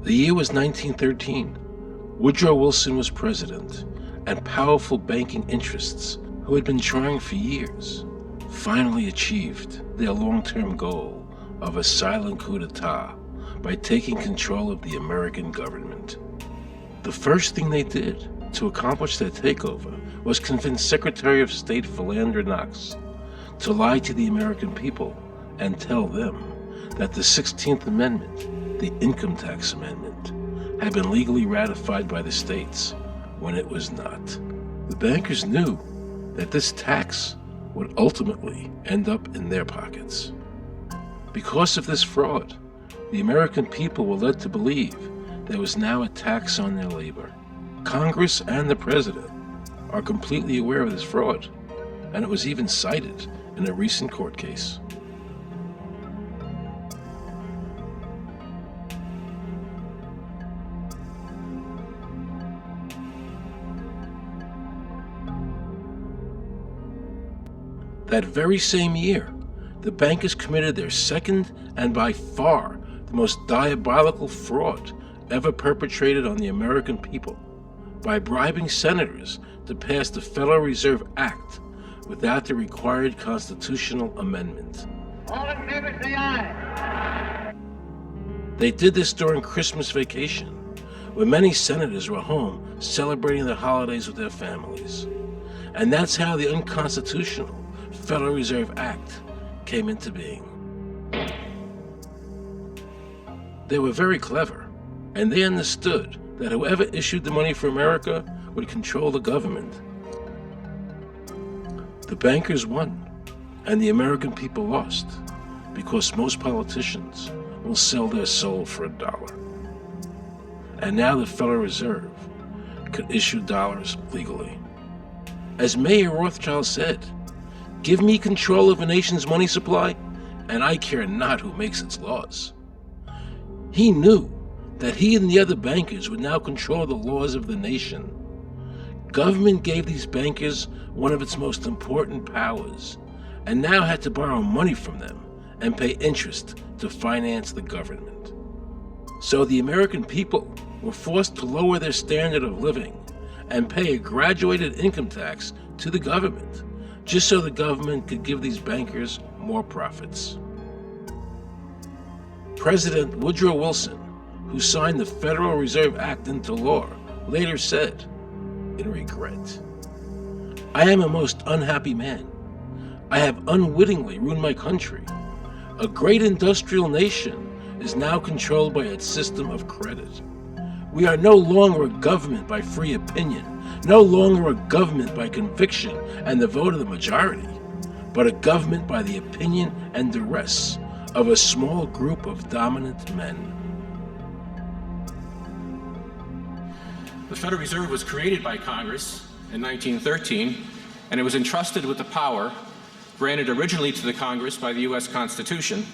The year was 1913. Woodrow Wilson was president, and powerful banking interests, who had been trying for years, finally achieved their long-term goal of a silent coup d'etat by taking control of the American government. The first thing they did to accomplish their takeover was convince Secretary of State Philander Knox to lie to the American people and tell them that the 16th Amendment, the Income Tax Amendment, had been legally ratified by the states when it was not. The bankers knew that this tax would ultimately end up in their pockets. Because of this fraud, the American people were led to believe there was now a tax on their labor. Congress and the President are completely aware of this fraud, and it was even cited in a recent court case. That very same year, the bankers committed their second and by far the most diabolical fraud ever perpetrated on the American people by bribing senators to pass the Federal Reserve Act without the required constitutional amendment. All in favor, say aye. They did this during Christmas vacation, when many senators were home celebrating the holidays with their families. And that's how the unconstitutional Federal Reserve Act came into being. They were very clever, and they understood that whoever issued the money for America would control the government. The bankers won, and the American people lost, because most politicians will sell their soul for $1. And now the Federal Reserve could issue dollars legally. As Mayor Rothschild said, "Give me control of a nation's money supply, and I care not who makes its laws." He knew that he and the other bankers would now control the laws of the nation. Government gave these bankers one of its most important powers, and now had to borrow money from them and pay interest to finance the government. So the American people were forced to lower their standard of living and pay a graduated income tax to the government, just so the government could give these bankers more profits. President Woodrow Wilson, who signed the Federal Reserve Act into law, later said, in regret, "I am a most unhappy man. I have unwittingly ruined my country. A great industrial nation is now controlled by its system of credit. We are no longer a government by free opinion, no longer a government by conviction and the vote of the majority, but a government by the opinion and duress of a small group of dominant men." The Federal Reserve was created by Congress in 1913, and it was entrusted with the power granted originally to the Congress by the U.S. Constitution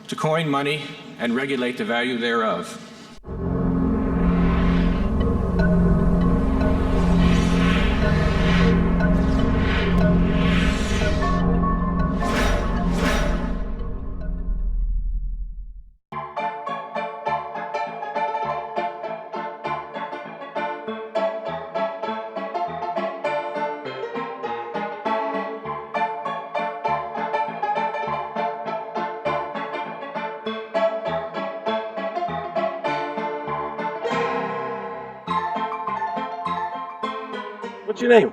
to coin money and regulate the value thereof. What's your name?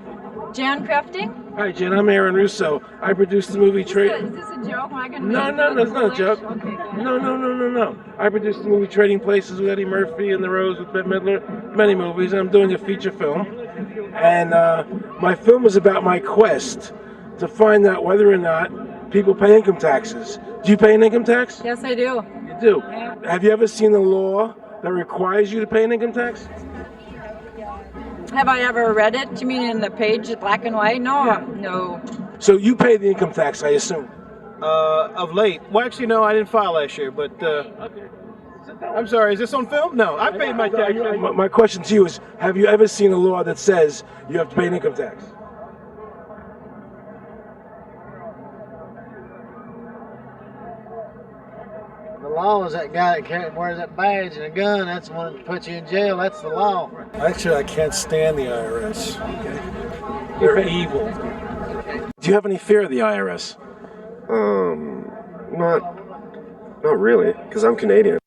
Jan Crafting? Hi, Jen. I'm Aaron Russo. I produced the movie Is this a joke? Am I gonna No, it's not a joke. Okay, good. No. I produced the movie Trading Places with Eddie Murphy and The Rose with Bette Midler, many movies, and I'm doing a feature film. And my film is about my quest to find out whether or not people pay income taxes. Do you pay an income tax? Yes, I do. You do? Yeah. Have you ever seen a law that requires you to pay an income tax? Have I ever read it? You mean in the page, black and white? No, Yeah. no. So you pay the income tax, I assume? Of late. Well, actually, no, I didn't file last year, but I'm sorry, is this on film? No, I paid my tax. My question to you is, have you ever seen a law that says you have to pay an income tax? The law is that guy that wears that badge and a gun. That's the one that puts you in jail. That's the law. Actually, I can't stand the IRS. They're evil. Do you have any fear of the IRS? Not really, because I'm Canadian.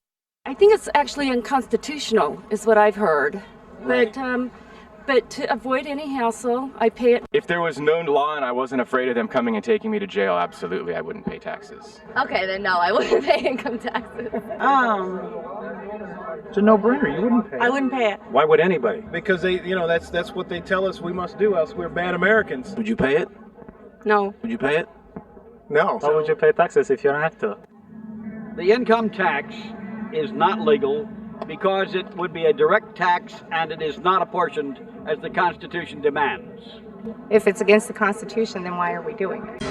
I think it's actually unconstitutional, is what I've heard. Right. But to avoid any hassle, I pay it. If there was no law and I wasn't afraid of them coming and taking me to jail, absolutely I wouldn't pay taxes. Okay, then no, I wouldn't pay income taxes. It's a no-brainer. You wouldn't pay it. I wouldn't pay it. Why would anybody? Because that's what they tell us we must do, else we're bad Americans. Would you pay it? No. Would you pay it? No. Why would you pay taxes if you don't have to? The income tax is not legal because it would be a direct tax and it is not apportioned as the Constitution demands. If it's against the Constitution, then why are we doing it?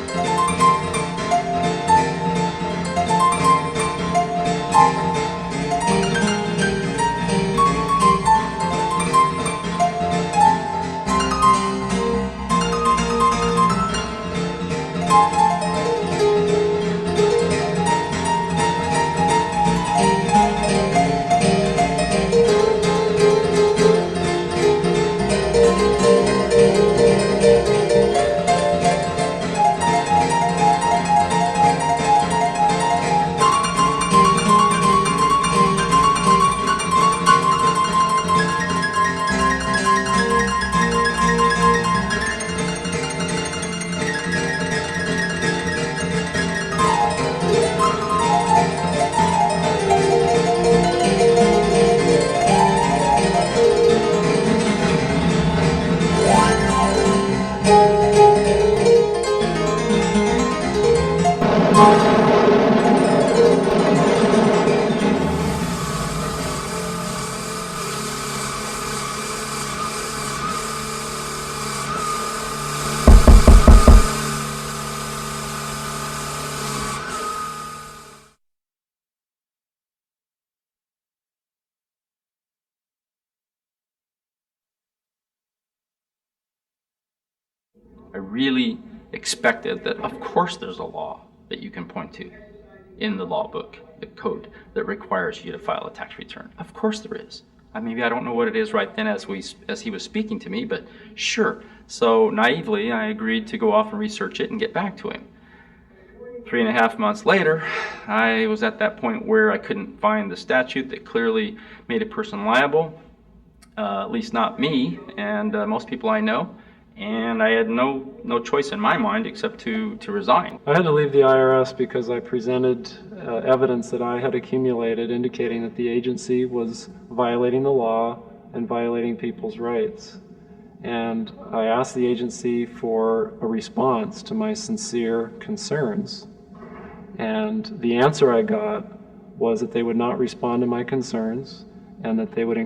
I really expected that, of course, there's a law that you can point to in the law book, the code, that requires you to file a tax return. Of course there is. Maybe I don't know what it is right then as he was speaking to me, but sure. So naively, I agreed to go off and research it and get back to him. 3.5 months later, I was at that point where I couldn't find the statute that clearly made a person liable, at least not me and most people I know. And I had no choice in my mind except to resign. I had to leave the IRS because I presented evidence that I had accumulated indicating that the agency was violating the law and violating people's rights. And I asked the agency for a response to my sincere concerns. And the answer I got was that they would not respond to my concerns and that they would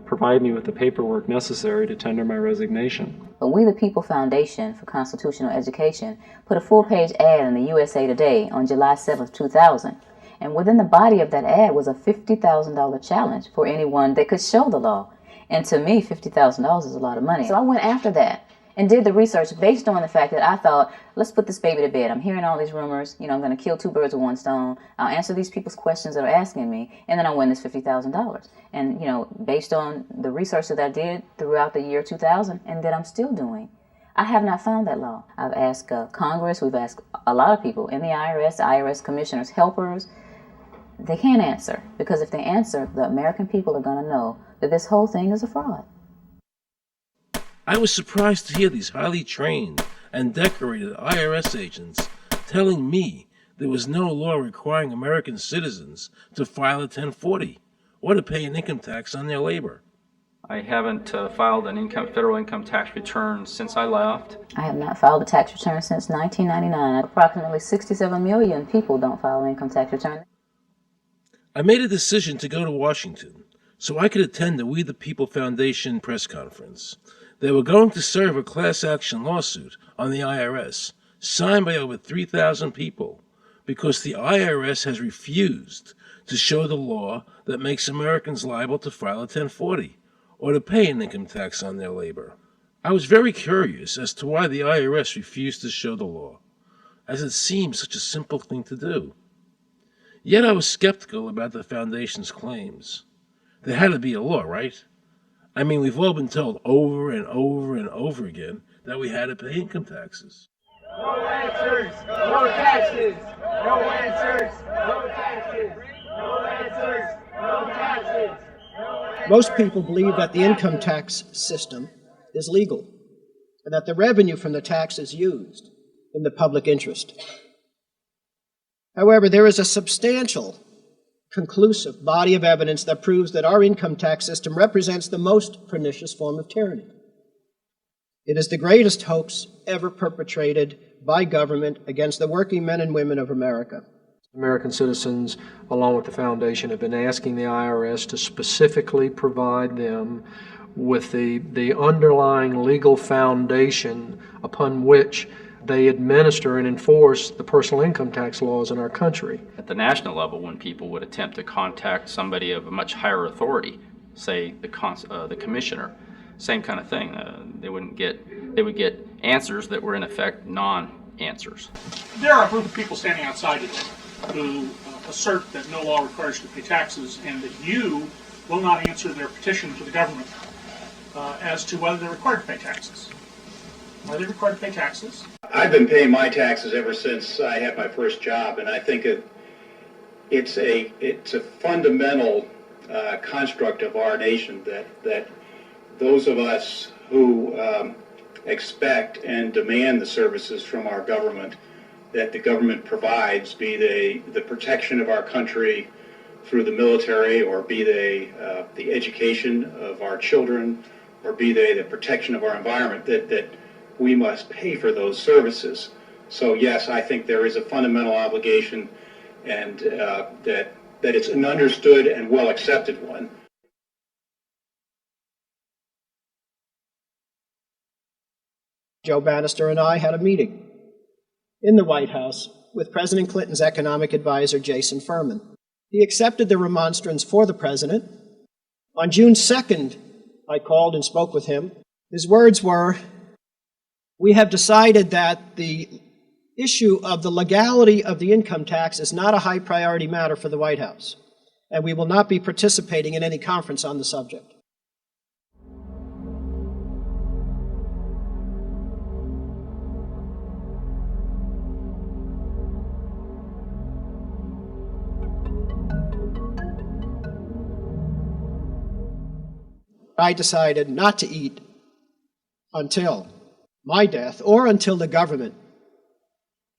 provide me with the paperwork necessary to tender my resignation. But We the People Foundation for Constitutional Education put a full-page ad in the USA Today on July 7th, 2000. And within the body of that ad was a $50,000 challenge for anyone that could show the law. And to me, $50,000 is a lot of money. So I went after that and did the research based on the fact that I thought, let's put this baby to bed. I'm hearing all these rumors. I'm going to kill 2 birds with 1 stone. I'll answer these people's questions that are asking me, and then I'll win this $50,000. And, based on the research that I did throughout the year 2000 and that I'm still doing, I have not found that law. I've asked Congress. We've asked a lot of people in the IRS commissioners, helpers. They can't answer, because if they answer, the American people are going to know that this whole thing is a fraud. I was surprised to hear these highly trained and decorated IRS agents telling me there was no law requiring American citizens to file a 1040 or to pay an income tax on their labor. I haven't filed an federal income tax return since I left. I have not filed a tax return since 1999. Approximately 67 million people don't file an income tax return. I made a decision to go to Washington so I could attend the We the People Foundation press conference. They were going to serve a class action lawsuit on the IRS, signed by over 3,000 people, because the IRS has refused to show the law that makes Americans liable to file a 1040 or to pay an income tax on their labor. I was very curious as to why the IRS refused to show the law, as it seems such a simple thing to do. Yet I was skeptical about the Foundation's claims. There had to be a law, right? I mean, we've all been told over and over and over again that we had to pay income taxes. No answers, no taxes. No answers, no taxes. No answers, no taxes. Most people believe that the income tax system is legal and that the revenue from the tax is used in the public interest. However, there is a substantial, conclusive body of evidence that proves that our income tax system represents the most pernicious form of tyranny. It is the greatest hoax ever perpetrated by government against the working men and women of America. American citizens, along with the Foundation, have been asking the IRS to specifically provide them with the underlying legal foundation upon which they administer and enforce the personal income tax laws in our country. At the national level, when people would attempt to contact somebody of a much higher authority, say the commissioner, same kind of thing. They would get answers that were in effect non-answers. There are a group of people standing outside today who assert that no law requires you to pay taxes and that you will not answer their petition to the government as to whether they're required to pay taxes. Are they required to pay taxes? I've been paying my taxes ever since I had my first job, and I think it's a fundamental construct of our nation that those of us who expect and demand the services from our government that the government provides, be they the protection of our country through the military, or be they the education of our children, or be they the protection of our environment, that we must pay for those services. So yes, I think there is a fundamental obligation, and that it's an understood and well accepted one. Joe Bannister and I had a meeting in the White House with President Clinton's economic advisor, Jason Furman. He accepted the remonstrance for the president. On June 2nd, I called and spoke with him. His words were, "We have decided that the issue of the legality of the income tax is not a high priority matter for the White House, and we will not be participating in any conference on the subject." I decided not to eat until my death, or until the government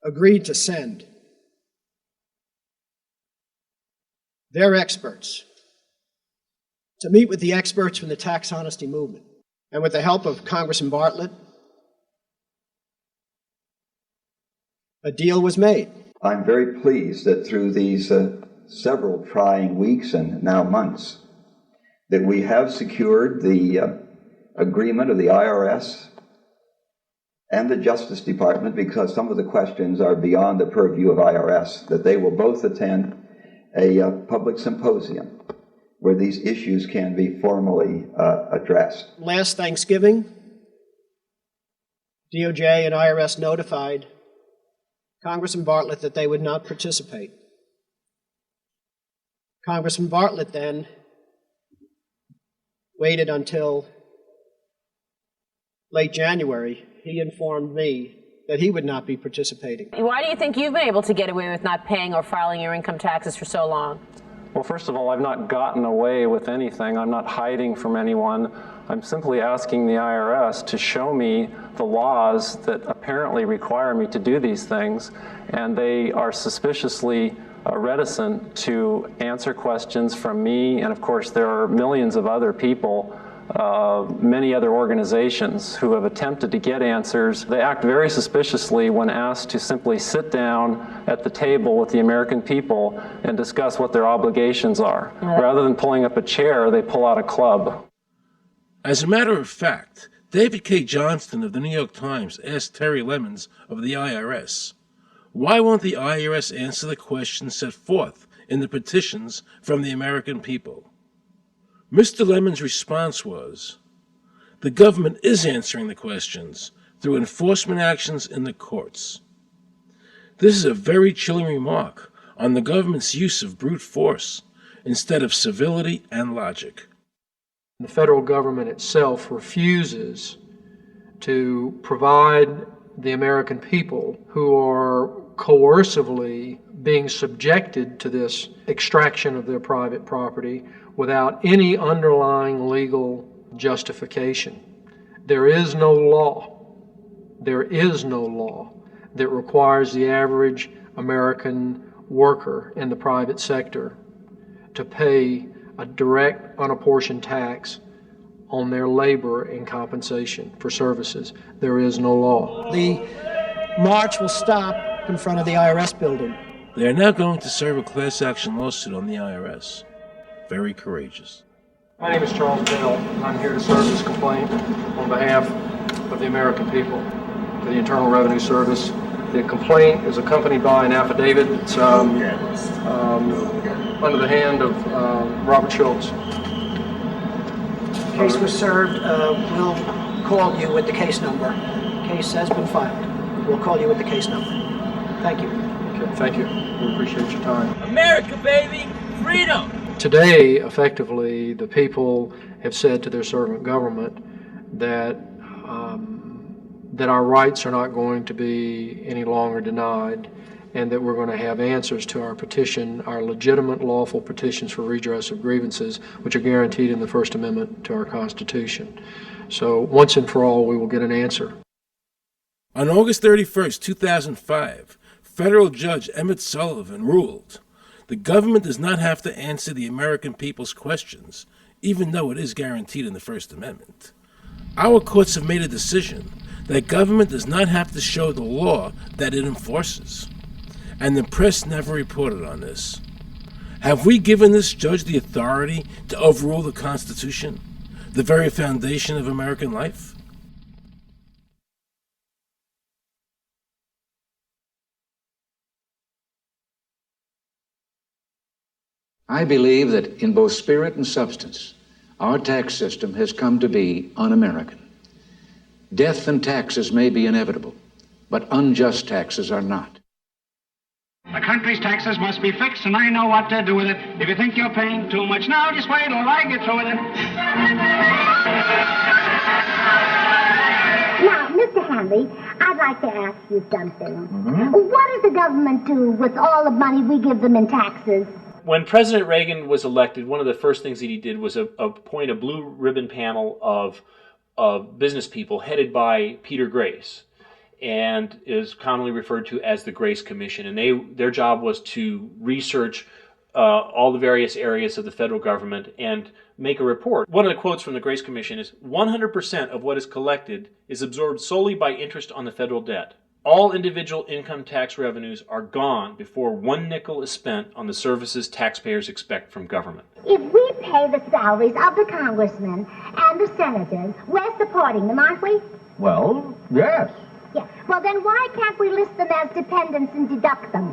agreed to send their experts to meet with the experts from the tax honesty movement. And with the help of Congressman Bartlett, a deal was made. I'm very pleased that through these several trying weeks and now months, that we have secured the agreement of the IRS and the Justice Department, because some of the questions are beyond the purview of IRS, that they will both attend a public symposium where these issues can be formally addressed. Last Thanksgiving, DOJ and IRS notified Congressman Bartlett that they would not participate. Congressman Bartlett then waited until late January. He informed me that he would not be participating. Why do you think you've been able to get away with not paying or filing your income taxes for so long? Well, first of all, I've not gotten away with anything. I'm not hiding from anyone. I'm simply asking the IRS to show me the laws that apparently require me to do these things, and they are suspiciously reticent to answer questions from me, and of course there are millions of other people, many other organizations who have attempted to get answers. They act very suspiciously when asked to simply sit down at the table with the American people and discuss what their obligations are. Rather than pulling up a chair, they pull out a club. As a matter of fact, David K. Johnston of the New York Times asked Terry Lemons of the IRS, why won't the IRS answer the questions set forth in the petitions from the American people? Mr. Lemons' response was, the government is answering the questions through enforcement actions in the courts. This is a very chilling remark on the government's use of brute force instead of civility and logic. The federal government itself refuses to provide the American people who are coercively being subjected to this extraction of their private property without any underlying legal justification. There is no law that requires the average American worker in the private sector to pay a direct unapportioned tax on their labor and compensation for services. There is no law. The march will stop in front of the IRS building. They are now going to serve a class action lawsuit on the IRS. Very courageous. My name is Charles Bell, and I'm here to serve this complaint on behalf of the American people to the Internal Revenue Service. The complaint is accompanied by an affidavit. It's under the hand of Robert Schultz. Case was served. We'll call you with the case number. Case has been filed. We'll call you with the case number. Thank you. Okay, thank you. We appreciate your time. America, baby! Freedom! Today, effectively, the people have said to their servant government that that our rights are not going to be any longer denied, and that we're going to have answers to our petition, our legitimate lawful petitions for redress of grievances, which are guaranteed in the First Amendment to our Constitution. So once and for all, we will get an answer. On August 31st, 2005, federal judge Emmett Sullivan ruled, the government does not have to answer the American people's questions, even though it is guaranteed in the First Amendment. Our courts have made a decision that government does not have to show the law that it enforces. And the press never reported on this. Have we given this judge the authority to overrule the Constitution, the very foundation of American life? I believe that in both spirit and substance, our tax system has come to be un-American. Death and taxes may be inevitable, but unjust taxes are not. The country's taxes must be fixed, and I know what to do with it. If you think you're paying too much now, just wait till I get through with it. Now, Mr. Henry, I'd like to ask you something. What does the government do with all the money we give them in taxes? When President Reagan was elected, one of the first things that he did was appoint a blue ribbon panel of business people headed by Peter Grace, and is commonly referred to as the Grace Commission. And their job was to research all the various areas of the federal government and make a report. One of the quotes from the Grace Commission is, 100% of what is collected is absorbed solely by interest on the federal debt. All individual income tax revenues are gone before 1 nickel is spent on the services taxpayers expect from government. If we pay the salaries of the congressmen and the senators, we're supporting them, aren't we? Well, yes. Yeah. Well, then why can't we list them as dependents and deduct them?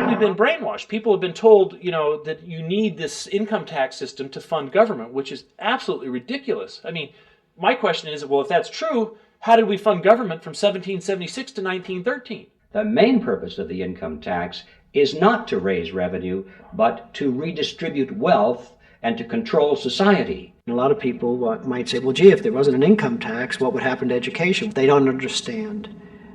We've been brainwashed. People have been told, that you need this income tax system to fund government, which is absolutely ridiculous. I mean, my question is, well, if that's true, how did we fund government from 1776 to 1913? The main purpose of the income tax is not to raise revenue, but to redistribute wealth and to control society. A lot of people might say, well, gee, if there wasn't an income tax, what would happen to education? They don't understand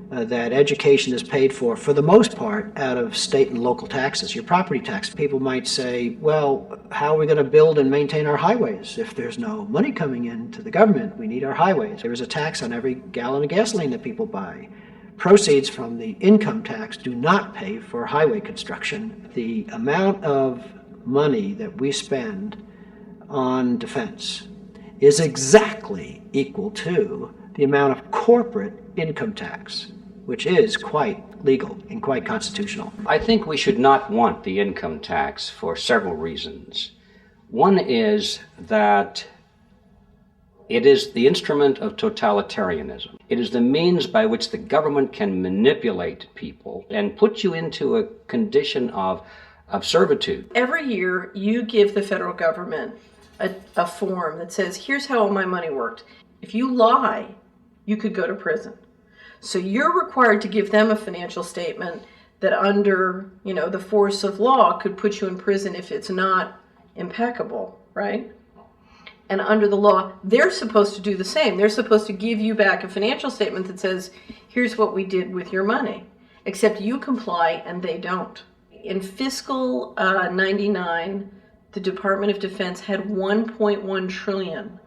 that education is paid for the most part, out of state and local taxes, your property tax. People might say, well, how are we going to build and maintain our highways if there's no money coming into the government? We need our highways. There is a tax on every gallon of gasoline that people buy. Proceeds from the income tax do not pay for highway construction. The amount of money that we spend on defense is exactly equal to the amount of corporate income tax, which is quite legal and quite constitutional. I think we should not want the income tax for several reasons. One is that it is the instrument of totalitarianism. It is the means by which the government can manipulate people and put you into a condition of servitude. Every year you give the federal government a form that says, here's how all my money worked. If you lie, you could go to prison. So you're required to give them a financial statement that under, the force of law could put you in prison if it's not impeccable, right? And under the law, they're supposed to do the same. They're supposed to give you back a financial statement that says, here's what we did with your money, except you comply and they don't. In fiscal 99, the Department of Defense had 1.1 trillion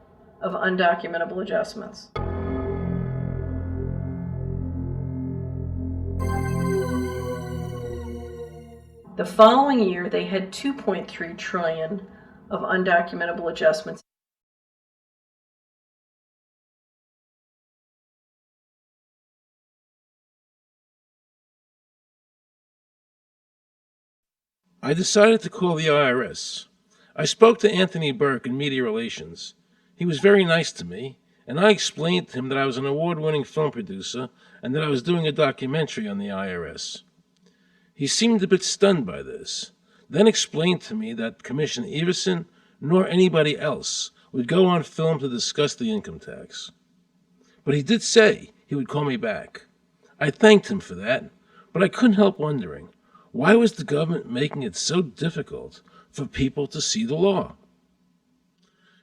of undocumentable adjustments. The following year, they had 2.3 trillion of undocumentable adjustments. I decided to call the IRS. I spoke to Anthony Burke in Media Relations. He was very nice to me, and I explained to him that I was an award-winning film producer and that I was doing a documentary on the IRS. He seemed a bit stunned by this, then explained to me that Commissioner Everson nor anybody else would go on film to discuss the income tax. But he did say he would call me back. I thanked him for that, but I couldn't help wondering, why was the government making it so difficult for people to see the law?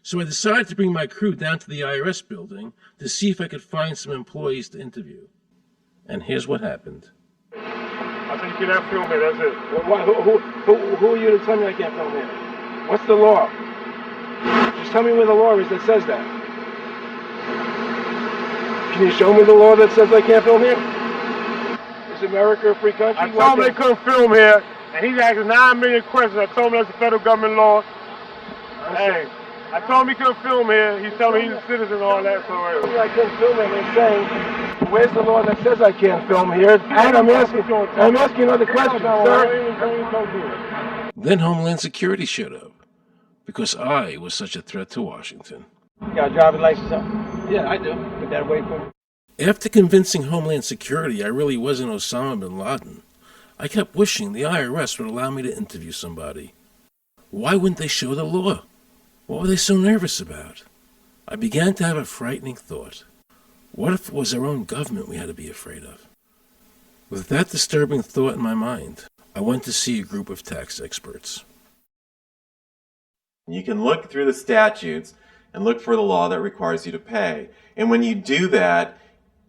So I decided to bring my crew down to the IRS building to see if I could find some employees to interview. And here's what happened. I said you cannot film here, that's it. Who are you to tell me I can't film here? What's the law? Just tell me where the law is that says that. Can you show me the law that says I can't film here? Is America a free country? I told him they couldn't film here, and he's asking 9 million questions. I told him that's a federal government law. Hey, I told him he couldn't film here. He's telling me he's a citizen and all that. So I couldn't film it. He's saying, where's the law that says I can't film here? And I'm asking other questions, sir. Then Homeland Security showed up, because I was such a threat to Washington. You got a driver's license up? Yeah, I do. Put that away for me. After convincing Homeland Security I really wasn't Osama bin Laden, I kept wishing the IRS would allow me to interview somebody. Why wouldn't they show the law? What were they so nervous about? I began to have a frightening thought. What if it was our own government we had to be afraid of? With that disturbing thought in my mind, I went to see a group of tax experts. You can look through the statutes and look for the law that requires you to pay. And when you do that,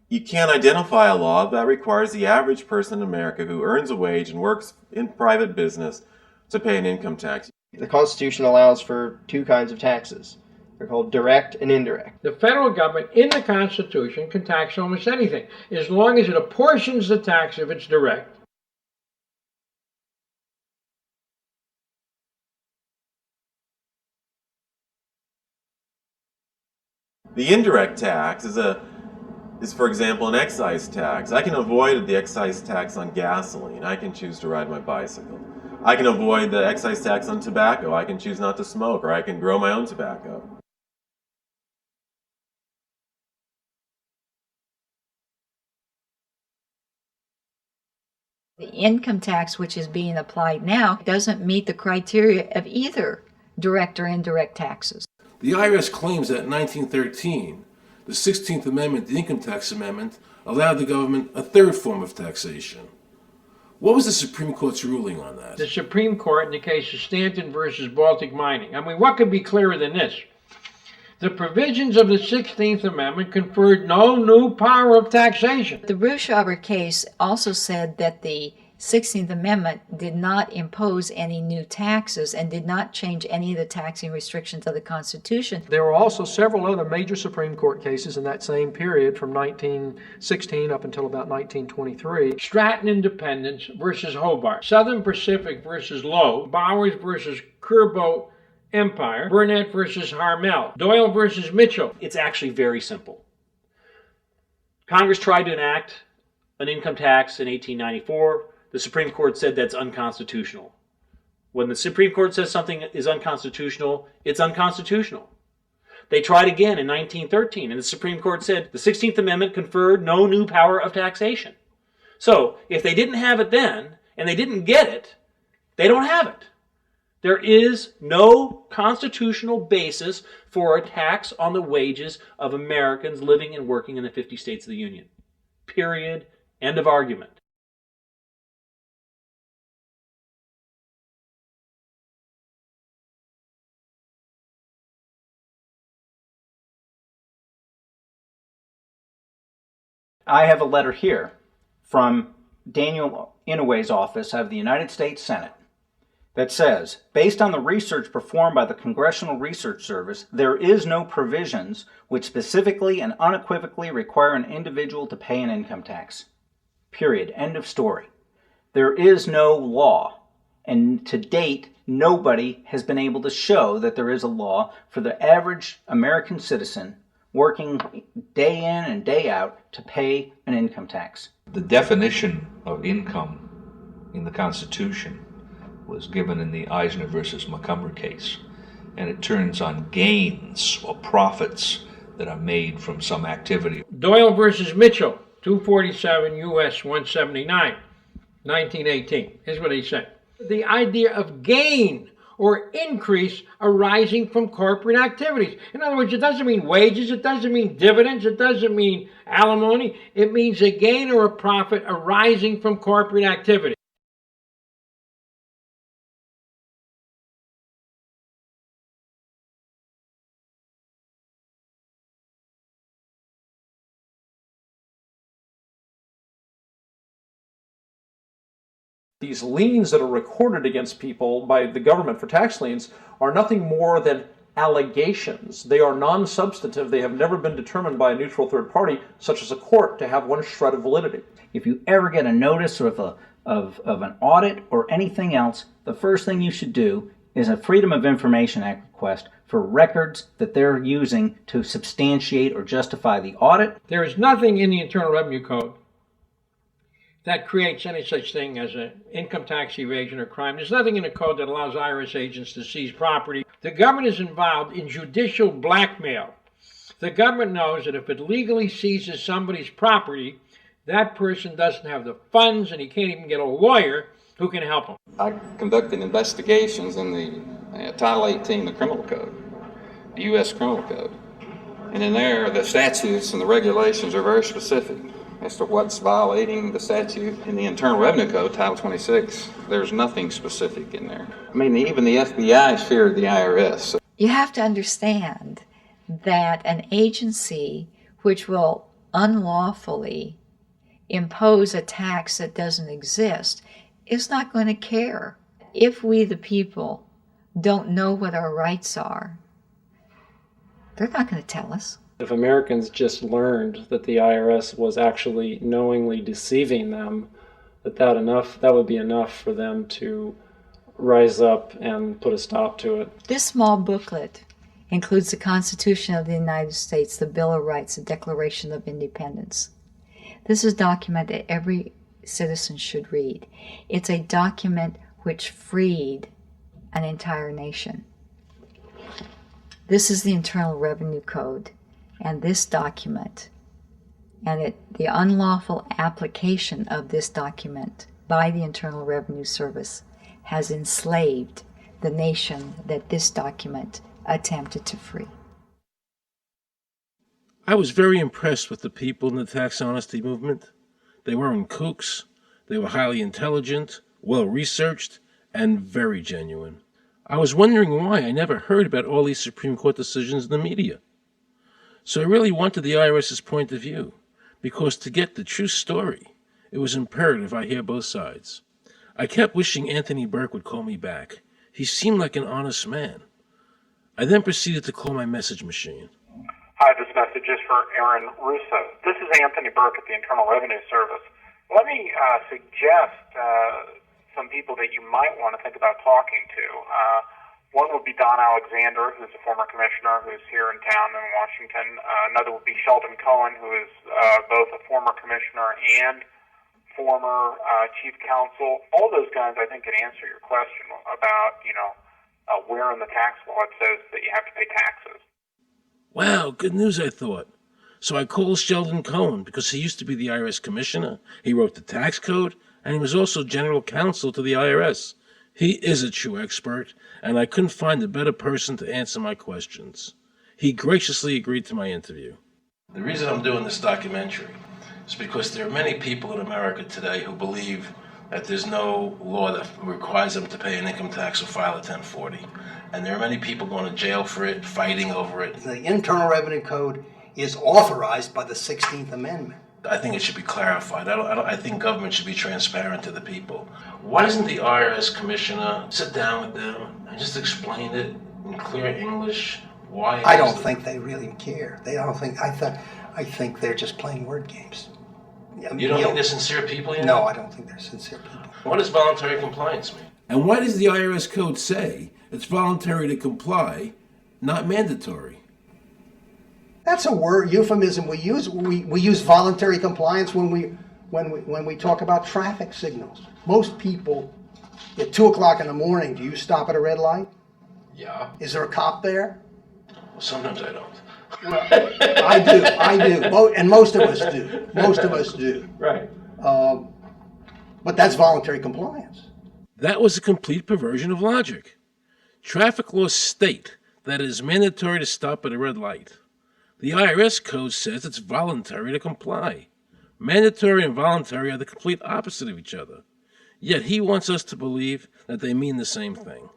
you can't identify a law that requires the average person in America who earns a wage and works in private business to pay an income tax. The Constitution allows for two kinds of taxes. They're called direct and indirect. The federal government in the Constitution can tax almost anything, as long as it apportions the tax if it's direct. The indirect tax is, for example, an excise tax. I can avoid the excise tax on gasoline. I can choose to ride my bicycle. I can avoid the excise tax on tobacco. I can choose not to smoke, or I can grow my own tobacco. The income tax which is being applied now doesn't meet the criteria of either direct or indirect taxes. The IRS claims that in 1913, the 16th Amendment, the Income Tax Amendment, allowed the government a third form of taxation. What was the Supreme Court's ruling on that? The Supreme Court, in the case of Stanton versus Baltic Mining. I mean, what could be clearer than this? The provisions of the 16th Amendment conferred no new power of taxation. The RUSSO case also said that the 16th Amendment did not impose any new taxes and did not change any of the taxing restrictions of the Constitution. There were also several other major Supreme Court cases in that same period from 1916 up until about 1923. Stratton Independence versus Hobart, Southern Pacific versus Lowe, Bowers versus Kerbo Empire, Burnett versus Harmel, Doyle versus Mitchell. It's actually very simple. Congress tried to enact an income tax in 1894. The Supreme Court said that's unconstitutional. When the Supreme Court says something is unconstitutional, it's unconstitutional. They tried again in 1913, and the Supreme Court said the 16th Amendment conferred no new power of taxation. So, if they didn't have it then, and they didn't get it, they don't have it. There is no constitutional basis for a tax on the wages of Americans living and working in the 50 states of the Union. Period. End of argument. I have a letter here from Daniel Inouye's office of the United States Senate that says, based on the research performed by the Congressional Research Service, there is no provisions which specifically and unequivocally require an individual to pay an income tax. Period. End of story. There is no law, and to date, nobody has been able to show that there is a law for the average American citizen working day in and day out to pay an income tax. The definition of income in the Constitution was given in the Eisner versus Montgomery case, and it turns on gains or profits that are made from some activity. Doyle versus Mitchell, 247 U.S. 179, 1918. Here's what he said. The idea of gain or increase arising from corporate activities. In other words, it doesn't mean wages, it doesn't mean dividends, it doesn't mean alimony. It means a gain or a profit arising from corporate activity. These liens that are recorded against people by the government for tax liens are nothing more than allegations. They are non-substantive. They have never been determined by a neutral third party, such as a court, to have one shred of validity. If you ever get a notice of an audit or anything else, the first thing you should do is a Freedom of Information Act request for records that they're using to substantiate or justify the audit. There is nothing in the Internal Revenue Code that creates any such thing as an income tax evasion or crime. There's nothing in the code that allows IRS agents to seize property. The government is involved in judicial blackmail. The government knows that if it legally seizes somebody's property, that person doesn't have the funds and he can't even get a lawyer who can help him. I conducted investigations in the Title 18, the Criminal Code, the U.S. Criminal Code. And in there, the statutes and the regulations are very specific as to what's violating the statute. In the Internal Revenue Code, Title 26, there's nothing specific in there. I mean, even the FBI feared the IRS. You have to understand that an agency which will unlawfully impose a tax that doesn't exist is not going to care. If we, the people, don't know what our rights are, they're not going to tell us. If Americans just learned that the IRS was actually knowingly deceiving them, that would be enough for them to rise up and put a stop to it. This small booklet includes the Constitution of the United States, the Bill of Rights, the Declaration of Independence. This is a document that every citizen should read. It's a document which freed an entire nation. This is the Internal Revenue Code. And this document, and the unlawful application of this document by the Internal Revenue Service has enslaved the nation that this document attempted to free. I was very impressed with the people in the tax honesty movement. They weren't kooks, they were highly intelligent, well-researched, and very genuine. I was wondering why I never heard about all these Supreme Court decisions in the media. So I really wanted the IRS's point of view, because to get the true story, it was imperative I hear both sides. I kept wishing Anthony Burke would call me back. He seemed like an honest man. I then proceeded to call my message machine. Hi, this message is for Aaron Russo. This is Anthony Burke at the Internal Revenue Service. Let me suggest some people that you might want to think about talking to. One would be Don Alexander, who's a former commissioner who's here in town in Washington. Another would be Sheldon Cohen, who is both a former commissioner and former chief counsel. All those guys, I think, can answer your question about, where in the tax law it says that you have to pay taxes. Wow, good news, I thought. So I called Sheldon Cohen because he used to be the IRS commissioner. He wrote the tax code, and he was also general counsel to the IRS. He is a true expert, and I couldn't find a better person to answer my questions. He graciously agreed to my interview. The reason I'm doing this documentary is because there are many people in America today who believe that there's no law that requires them to pay an income tax or file a 1040. And there are many people going to jail for it, fighting over it. The Internal Revenue Code is authorized by the 16th Amendment. I think it should be clarified. I think government should be transparent to the people. Why doesn't the IRS commissioner sit down with them and just explain it in clear English? Why? I don't think they really care. They don't think. I think they're just playing word games. You don't think they're sincere people? No, I don't think they're sincere people. What does voluntary compliance mean? And why does the IRS code say it's voluntary to comply, not mandatory? That's a word euphemism we use. We use voluntary compliance when we talk about traffic signals. Most people at 2 o'clock in the morning, do you stop at a red light? Yeah. Is there a cop there? Well, sometimes I don't. I do, and most of us do. Most of us do. Right. But that's voluntary compliance. That was a complete perversion of logic. Traffic laws state that it is mandatory to stop at a red light. The IRS code says it's voluntary to comply. Mandatory and voluntary are the complete opposite of each other. Yet he wants us to believe that they mean the same thing.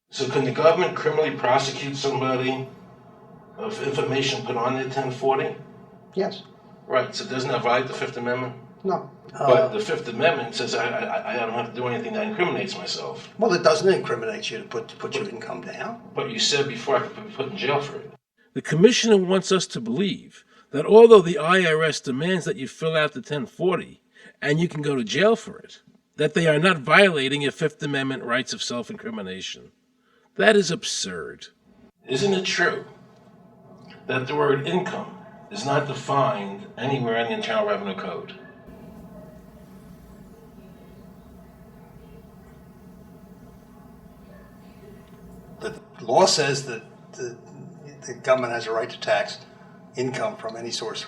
So can the government criminally prosecute somebody of information put on their 1040? Yes. Right, so doesn't that violate the Fifth Amendment? No. But the Fifth Amendment says I don't have to do anything that incriminates myself. Well, it doesn't incriminate you to put your income down. But you said before I could be put in jail for it. The commissioner wants us to believe that although the IRS demands that you fill out the 1040 and you can go to jail for it, that they are not violating your Fifth Amendment rights of self-incrimination. That is absurd. Isn't it true that the word income is not defined anywhere in the Internal Revenue Code? The law says that the government has a right to tax income from any source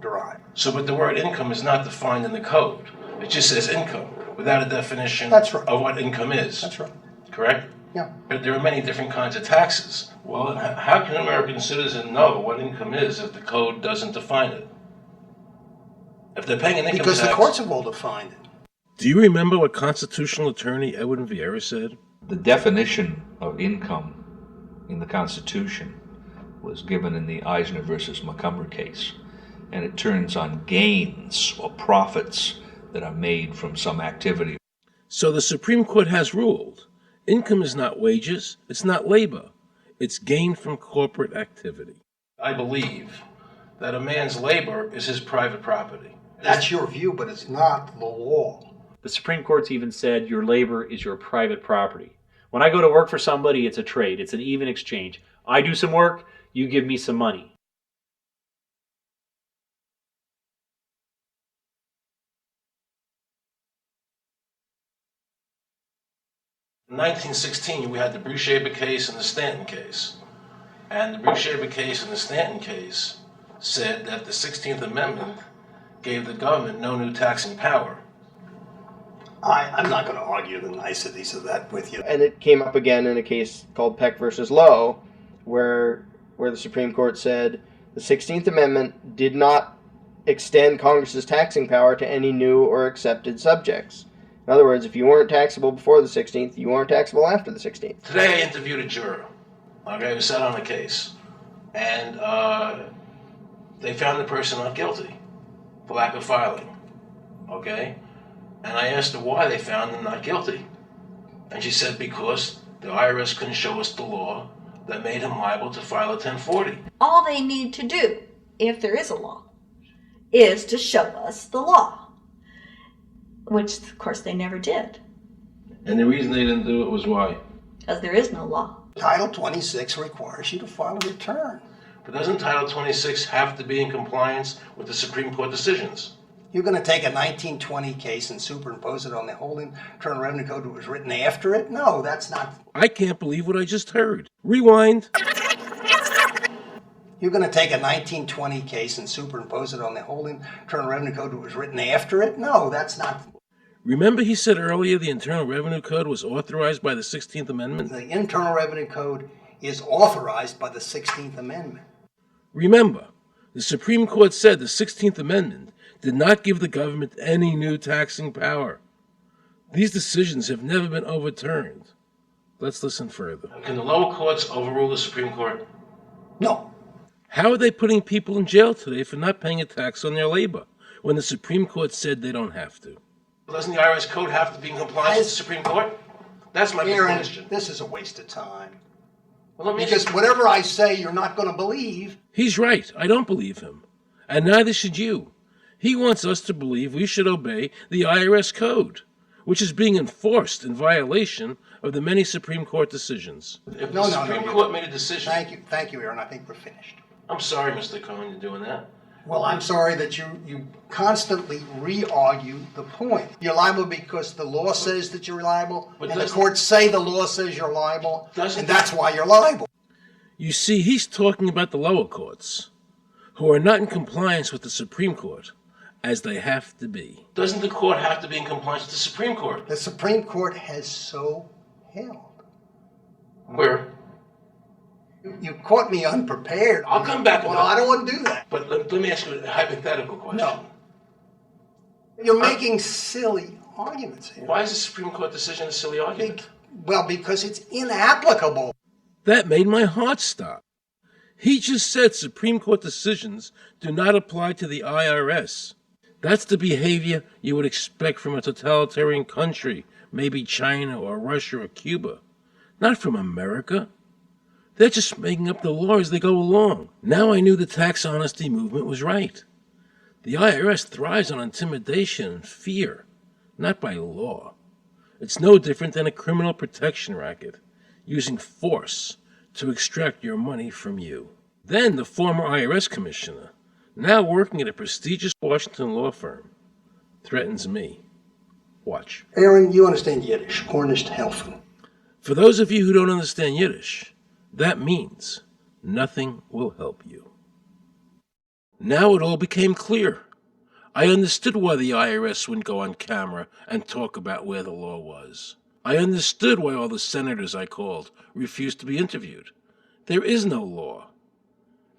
derived. So, but the word income is not defined in the code. It just says income without a definition of what income is. That's right. Correct? Yeah. But there are many different kinds of taxes. Well, how can an American citizen know what income is if the code doesn't define it? If they're paying an income because tax... the courts have all defined it. Do you remember what constitutional attorney Edwin Vieira said? The definition of income in the Constitution was given in the Eisner versus Montgomery case, and it turns on gains or profits that are made from some activity. So the Supreme Court has ruled income is not wages, it's not labor, it's gain from corporate activity. I believe that a man's labor is his private property. That's your view, but it's not the law. The Supreme Court's even said your labor is your private property. When I go to work for somebody, it's a trade. It's an even exchange. I do some work, you give me some money. In 1916, we had the Bruce-Shaber case and the Stanton case. And the Bruce-Shaber case and the Stanton case said that the 16th Amendment gave the government no new taxing power. I'm not going to argue the niceties of that with you. And it came up again in a case called Peck versus Lowe, where the Supreme Court said the 16th Amendment did not extend Congress's taxing power to any new or accepted subjects. In other words, if you weren't taxable before the 16th, you weren't taxable after the 16th. Today I interviewed a juror, who sat on a case, and they found the person not guilty for lack of filing, okay? And I asked her why they found him not guilty. And she said because the IRS couldn't show us the law that made him liable to file a 1040. All they need to do, if there is a law, is to show us the law, which of course they never did. And the reason they didn't do it was why? Because there is no law. Title 26 requires you to file a return. But doesn't Title 26 have to be in compliance with the Supreme Court decisions? You're going to take a 1920 case and superimpose it on the whole Internal Revenue Code that was written after it? No, that's not. I can't believe what I just heard. Rewind. You're going to take a 1920 case and superimpose it on the whole Internal Revenue Code that was written after it? No, that's not. Remember he said earlier the Internal Revenue Code was authorized by the 16th Amendment? The Internal Revenue Code is authorized by the 16th Amendment. Remember, the Supreme Court said the 16th Amendment did not give the government any new taxing power. These decisions have never been overturned. Let's listen further. Can the lower courts overrule the Supreme Court? No. How are they putting people in jail today for not paying a tax on their labor when the Supreme Court said they don't have to? Doesn't the IRS code have to be in compliance with the Supreme Court? That's my big Aaron, question. this is a waste of time. Well, Because whatever I say, you're not going to believe. He's right. I don't believe him. And neither should you. He wants us to believe we should obey the IRS code, which is being enforced in violation of the many Supreme Court decisions. If the Supreme Court made a decision... Thank you, Aaron. I think we're finished. I'm sorry, Mr. Cohen, you're doing that. Well, I'm sorry that you constantly re-argue the point. You're liable because the law says that you're liable, and the courts say the law says you're liable, and that's why you're liable. You see, he's talking about the lower courts, who are not in compliance with the Supreme Court, as they have to be. Doesn't the court have to be in compliance with the Supreme Court? The Supreme Court has so held. Where? You caught me unprepared. I'll come back. Well, I don't want to do that. But let me ask you a hypothetical question. No. You're making silly arguments here. Why is the Supreme Court decision a silly argument? Well, because it's inapplicable. That made my heart stop. He just said Supreme Court decisions do not apply to the IRS. That's the behavior you would expect from a totalitarian country, maybe China or Russia or Cuba. Not from America. They're just making up the law as they go along. Now I knew the tax honesty movement was right. The IRS thrives on intimidation and fear, not by law. It's no different than a criminal protection racket, using force to extract your money from you. Then the former IRS commissioner, now working at a prestigious Washington law firm, threatens me. Watch. Aaron, you understand Yiddish, Cornish helfen. For those of you who don't understand Yiddish, that means nothing will help you. Now it all became clear. I understood why the IRS wouldn't go on camera and talk about where the law was. I understood why all the senators I called refused to be interviewed. There is no law.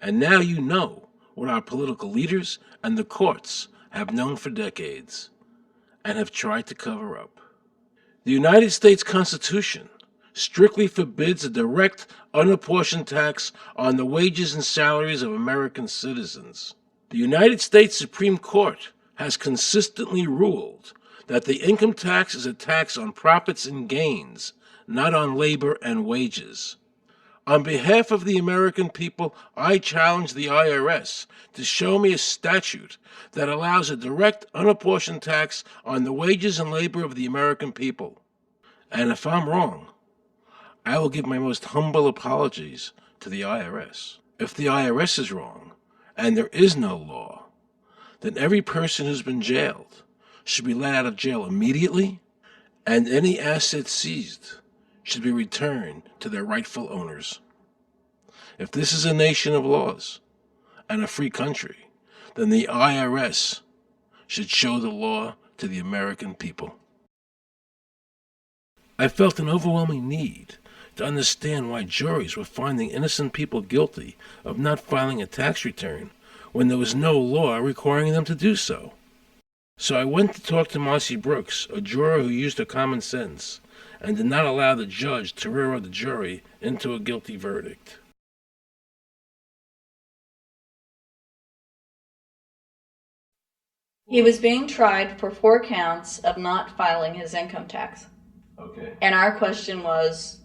And now you know what our political leaders and the courts have known for decades and have tried to cover up. The United States Constitution strictly forbids a direct, unapportioned tax on the wages and salaries of American citizens. The United States Supreme Court has consistently ruled that the income tax is a tax on profits and gains, not on labor and wages. On behalf of the American people, I challenge the IRS to show me a statute that allows a direct, unapportioned tax on the wages and labor of the American people. And if I'm wrong, I will give my most humble apologies to the IRS. If the IRS is wrong, and there is no law, then every person who's been jailed should be let out of jail immediately, and any assets seized should be returned to their rightful owners. If this is a nation of laws and a free country, then the IRS should show the law to the American people. I felt an overwhelming need to understand why juries were finding innocent people guilty of not filing a tax return when there was no law requiring them to do so. So I went to talk to Marcy Brooks, a juror who used her common sense and did not allow the judge to railroad the jury into a guilty verdict. He was being tried for 4 counts of not filing his income tax. Okay. And our question was,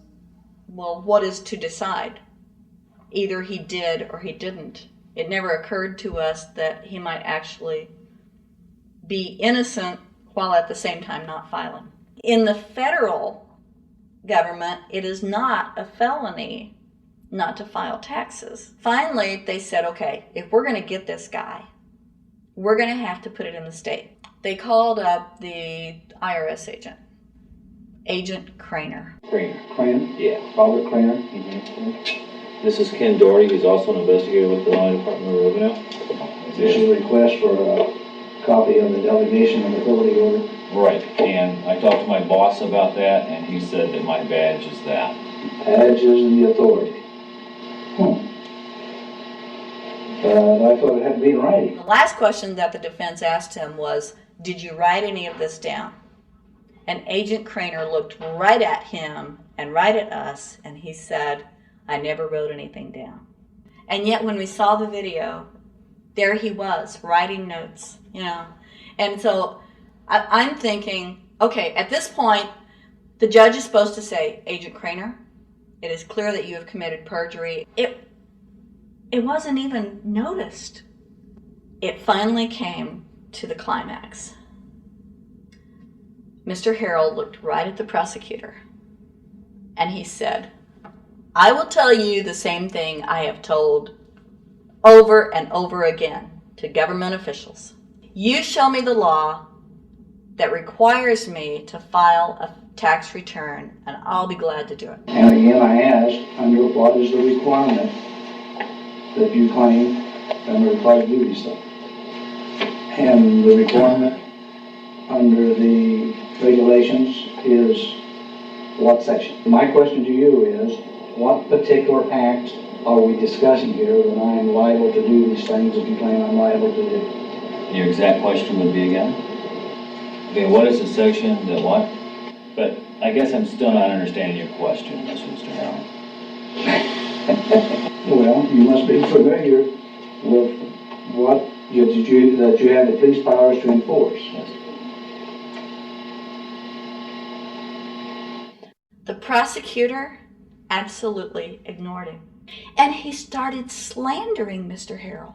well, what is to decide? Either he did or he didn't. It never occurred to us that he might actually be innocent while at the same time not filing. In the federal government, it is not a felony not to file taxes. Finally, they said, okay, if we're going to get this guy, we're going to have to put it in the state. They called up the IRS agent, Agent Craner. Craner? Yeah. Robert Craner. Mm-hmm. This is Ken Doherty, who's also an investigator with the Illinois Department of Revenue. Issued a request for a copy of the delegation and ability order. Right, and I talked to my boss about that, and he said that my badge is that. Badge is the authority. I thought it had to be in writing. The last question that the defense asked him was, did you write any of this down? And Agent Craner looked right at him and right at us, and he said, I never wrote anything down. And yet when we saw the video, there he was, writing notes, you know. And so I'm thinking, okay, at this point, the judge is supposed to say, Agent Craner, it is clear that you have committed perjury. It wasn't even noticed. It finally came to the climax. Mr. Harrell looked right at the prosecutor, and he said, I will tell you the same thing I have told over and over again to government officials. You show me the law that requires me to file a tax return, and I'll be glad to do it. And again, I ask, under what is the requirement that you claim under required duty stuff? And the requirement under the regulations is what section? My question to you is, what particular act are we discussing here that I am liable to do these things that you claim I'm liable to do? Your exact question would be again? Okay, what is the section that what? But I guess I'm still not understanding your question, Mr. Harrell. Well, you must be familiar with what that you have the police powers to enforce. Yes. The prosecutor absolutely ignored him. And he started slandering Mr. Harrell.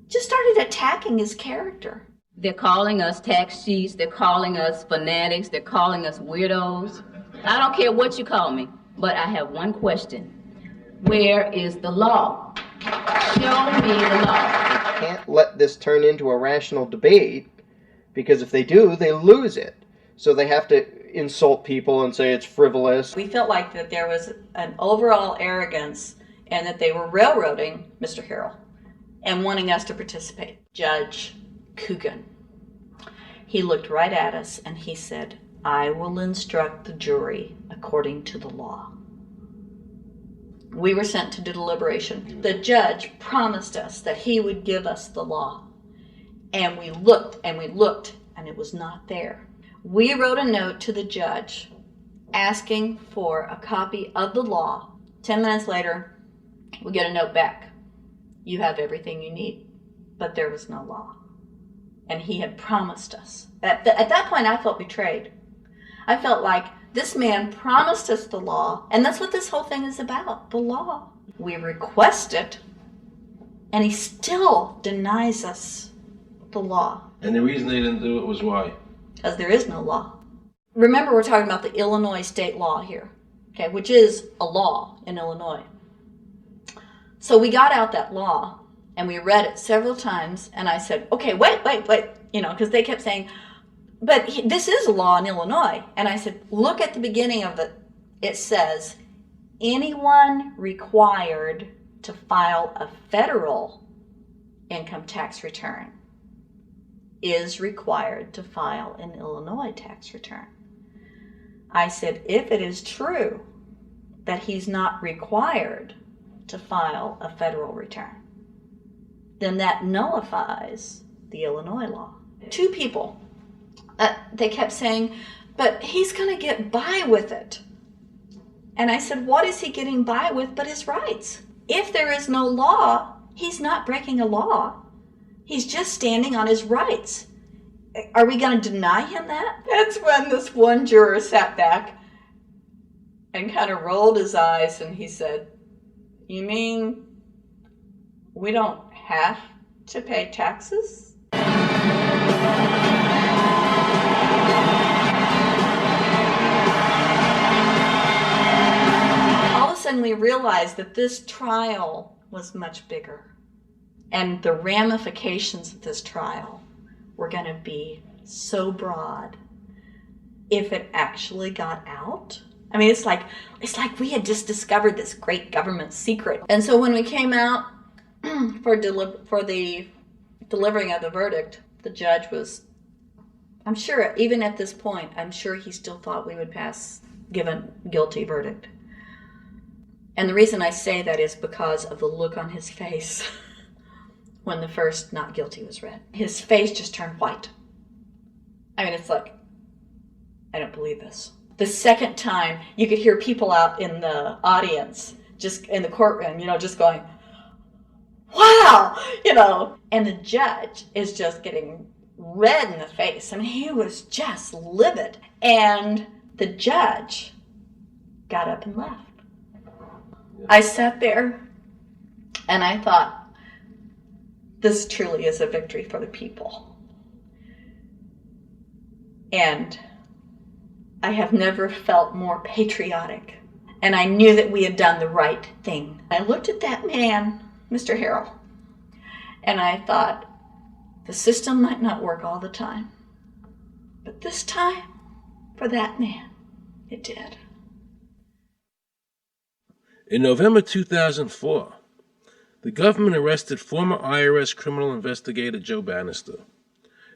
Just started attacking his character. They're calling us tax cheats, they're calling us fanatics, they're calling us weirdos. I don't care what you call me, but I have one question. Where is the law? Show me the law. Can't let this turn into a rational debate, because if they do, they lose it. So they have to insult people and say it's frivolous. We felt like that there was an overall arrogance and that they were railroading Mr. Harrell and wanting us to participate. Judge Coogan, he looked right at us and he said, I will instruct the jury according to the law. We were sent to deliberation. The judge promised us that he would give us the law. And we looked and it was not there. We wrote a note to the judge asking for a copy of the law. 10 minutes later, we get a note back. You have everything you need, but there was no law. And he had promised us. At that point, I felt betrayed. I felt like this man promised us the law, and that's what this whole thing is about, the law. We request it, and he still denies us the law. And the reason they didn't do it was why? Because there is no law. Remember, we're talking about the Illinois state law here, okay, which is a law in Illinois. So we got out that law, and we read it several times, and I said, okay, wait, you know, because they kept saying, but this is a law in Illinois. And I said, look at the beginning of it. It says, anyone required to file a federal income tax return is required to file an Illinois tax return. I said, if it is true that he's not required to file a federal return, then that nullifies the Illinois law. Two people, they kept saying, but he's going to get by with it. And I said, what is he getting by with but his rights? If there is no law, he's not breaking a law. He's just standing on his rights. Are we going to deny him that? That's when this one juror sat back and kind of rolled his eyes and he said, you mean we don't have to pay taxes? All of a sudden we realized that this trial was much bigger. And the ramifications of this trial were going to be so broad if it actually got out. I mean, it's like we had just discovered this great government secret. And so when we came out for the delivering of the verdict, the judge was, I'm sure, even at this point, I'm sure he still thought we would give a guilty verdict. And the reason I say that is because of the look on his face when the first not guilty was read. His face just turned white. I mean, it's like, I don't believe this. The second time, you could hear people out in the audience, just in the courtroom, just going, wow, and the judge is just getting red in the face. I mean, he was just livid. And the judge got up and left. I sat there and I thought, this truly is a victory for the people. And I have never felt more patriotic. And I knew that we had done the right thing. I looked at that man, Mr. Harrell, and I thought, the system might not work all the time, but this time, for that man, it did. In November 2004, the government arrested former IRS criminal investigator Joe Bannister.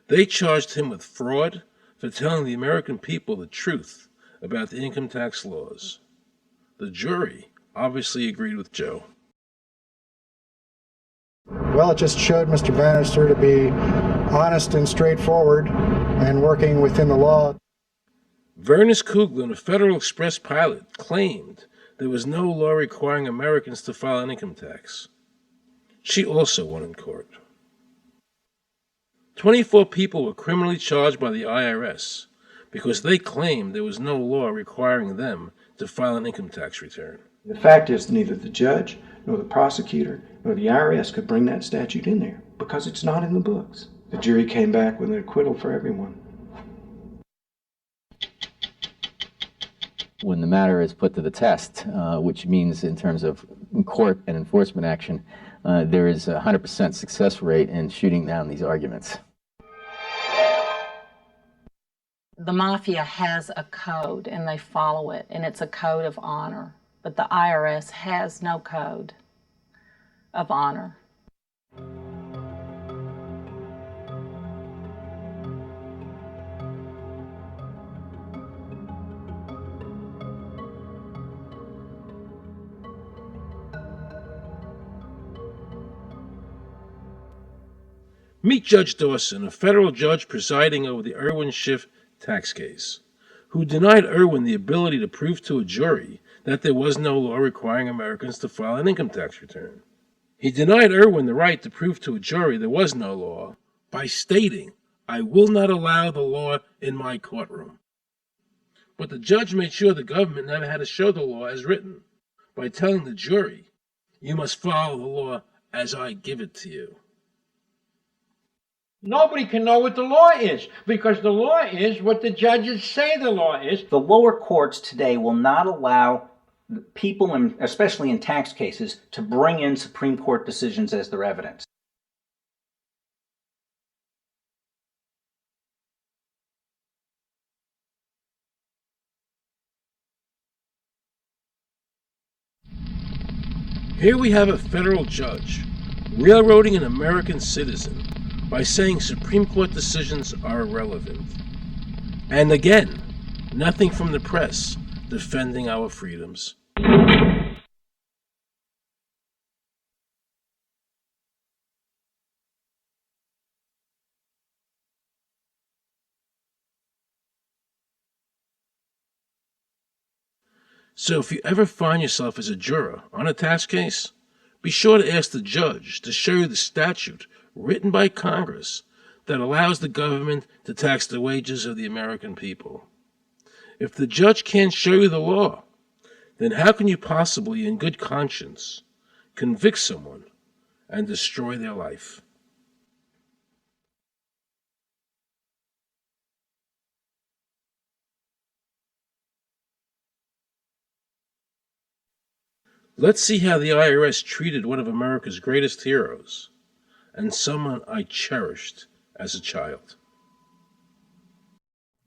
They charged him with fraud for telling the American people the truth about the income tax laws. The jury obviously agreed with Joe. Well, it just showed Mr. Bannister to be honest and straightforward and working within the law. Vernice Kuglin, a Federal Express pilot, claimed there was no law requiring Americans to file an income tax. She also won in court. 24 people were criminally charged by the IRS because they claimed there was no law requiring them to file an income tax return. The fact is, neither the judge, nor the prosecutor, nor the IRS could bring that statute in there because it's not in the books. The jury came back with an acquittal for everyone. When the matter is put to the test, which means in terms of court and enforcement action, there is a 100% success rate in shooting down these arguments. The mafia has a code and they follow it, and it's a code of honor. But the IRS has no code of honor. Meet Judge Dawson, a federal judge presiding over the Irwin Schiff tax case, who denied Irwin the ability to prove to a jury that there was no law requiring Americans to file an income tax return. He denied Irwin the right to prove to a jury there was no law by stating, "I will not allow the law in my courtroom." But the judge made sure the government never had to show the law as written by telling the jury, "You must follow the law as I give it to you." Nobody can know what the law is, because the law is what the judges say the law is. The lower courts today will not allow people, especially in tax cases, to bring in Supreme Court decisions as their evidence. Here we have a federal judge railroading an American citizen by saying Supreme Court decisions are irrelevant. And again, nothing from the press defending our freedoms. So if you ever find yourself as a juror on a tax case, be sure to ask the judge to show you the statute written by Congress that allows the government to tax the wages of the American people. If the judge can't show you the law, then how can you possibly, in good conscience, convict someone and destroy their life? Let's see how the IRS treated one of America's greatest heroes, and someone I cherished as a child.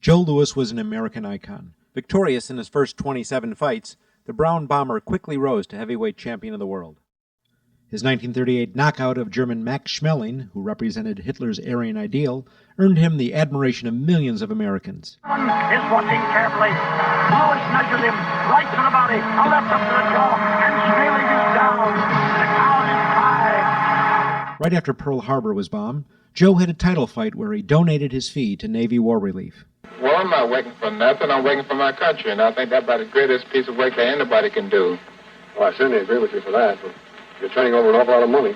Joe Louis was an American icon. Victorious in his first 27 fights, the Brown Bomber quickly rose to heavyweight champion of the world. His 1938 knockout of German Max Schmeling, who represented Hitler's Aryan ideal, earned him the admiration of millions of Americans. Is watching carefully. Louis nudges him right to the body, a left up to the jaw, and Schmeling is down. The count is 5. Right after Pearl Harbor was bombed, Joe had a title fight where he donated his fee to Navy War Relief. Well, I'm not working for nothing. I'm working for my country, and I think that's about the greatest piece of work that anybody can do. Well, I certainly agree with you for that, but you're turning over an awful lot of money.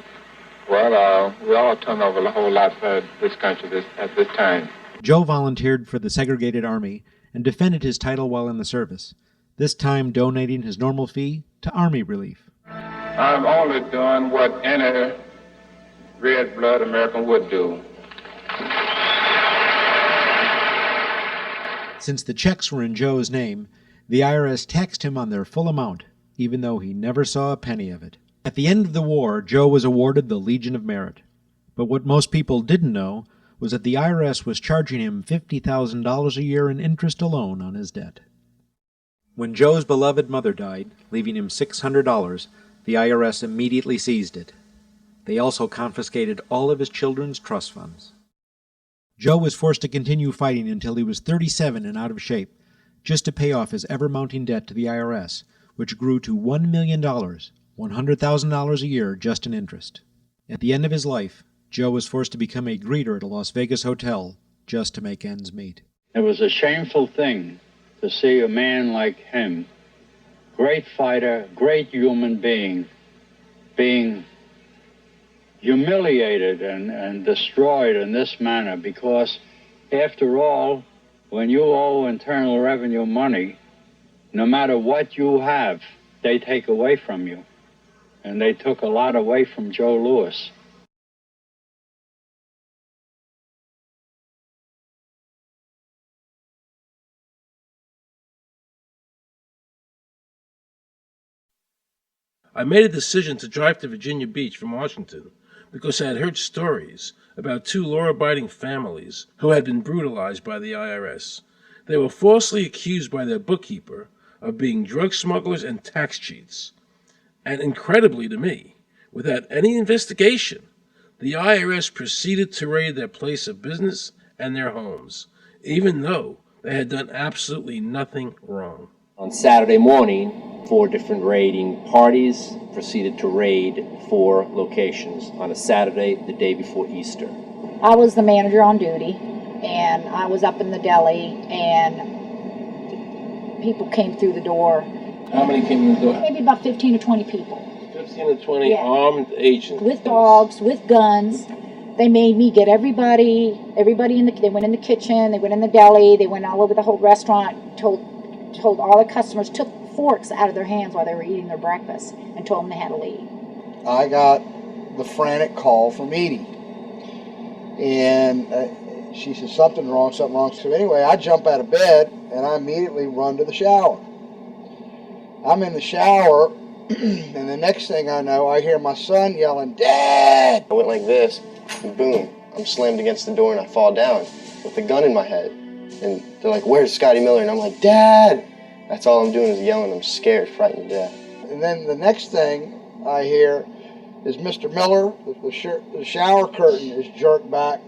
Well, we all turn over a whole lot for this country at this time. Joe volunteered for the segregated army and defended his title while in the service, this time donating his normal fee to Army relief. I'm only doing what any red-blood American would do. Since the checks were in Joe's name, the IRS taxed him on their full amount, even though he never saw a penny of it. At the end of the war, Joe was awarded the Legion of Merit. But what most people didn't know was that the IRS was charging him $50,000 a year in interest alone on his debt. When Joe's beloved mother died, leaving him $600, the IRS immediately seized it. They also confiscated all of his children's trust funds. Joe was forced to continue fighting until he was 37 and out of shape, just to pay off his ever-mounting debt to the IRS, which grew to $1 million, $100,000 a year just in interest. At the end of his life, Joe was forced to become a greeter at a Las Vegas hotel just to make ends meet. It was a shameful thing to see a man like him, great fighter, great human being, being humiliated and destroyed in this manner, because after all, when you owe Internal Revenue money, no matter what you have, they take away from you. And they took a lot away from Joe Louis. I made a decision to drive to Virginia Beach from Washington because I had heard stories about two law-abiding families who had been brutalized by the IRS. They were falsely accused by their bookkeeper of being drug smugglers and tax cheats. And incredibly to me, without any investigation, the IRS proceeded to raid their place of business and their homes, even though they had done absolutely nothing wrong. On Saturday morning, 4 different raiding parties proceeded to raid 4 locations on a Saturday, the day before Easter. I was the manager on duty, and I was up in the deli, and people came through the door. How many came in the door? Maybe about 15 or 20 people. 15 to 20 armed agents. With dogs, with guns. They made me get everybody in the, they went in the kitchen, they went in the deli, they went all over the whole restaurant, told all the customers, took forks out of their hands while they were eating their breakfast and told them they had to leave. I got the frantic call from Edie. And she said, something wrong. So anyway, I jump out of bed and I immediately run to the shower. I'm in the shower, and the next thing I know, I hear my son yelling, "Dad!" I went like this, and boom, I'm slammed against the door and I fall down with a gun in my head. And they're like, "Where's Scotty Miller?" And I'm like, "Dad!" That's all I'm doing is yelling. I'm scared, frightened to death. And then the next thing I hear is Mr. Miller, the shower curtain is jerked back.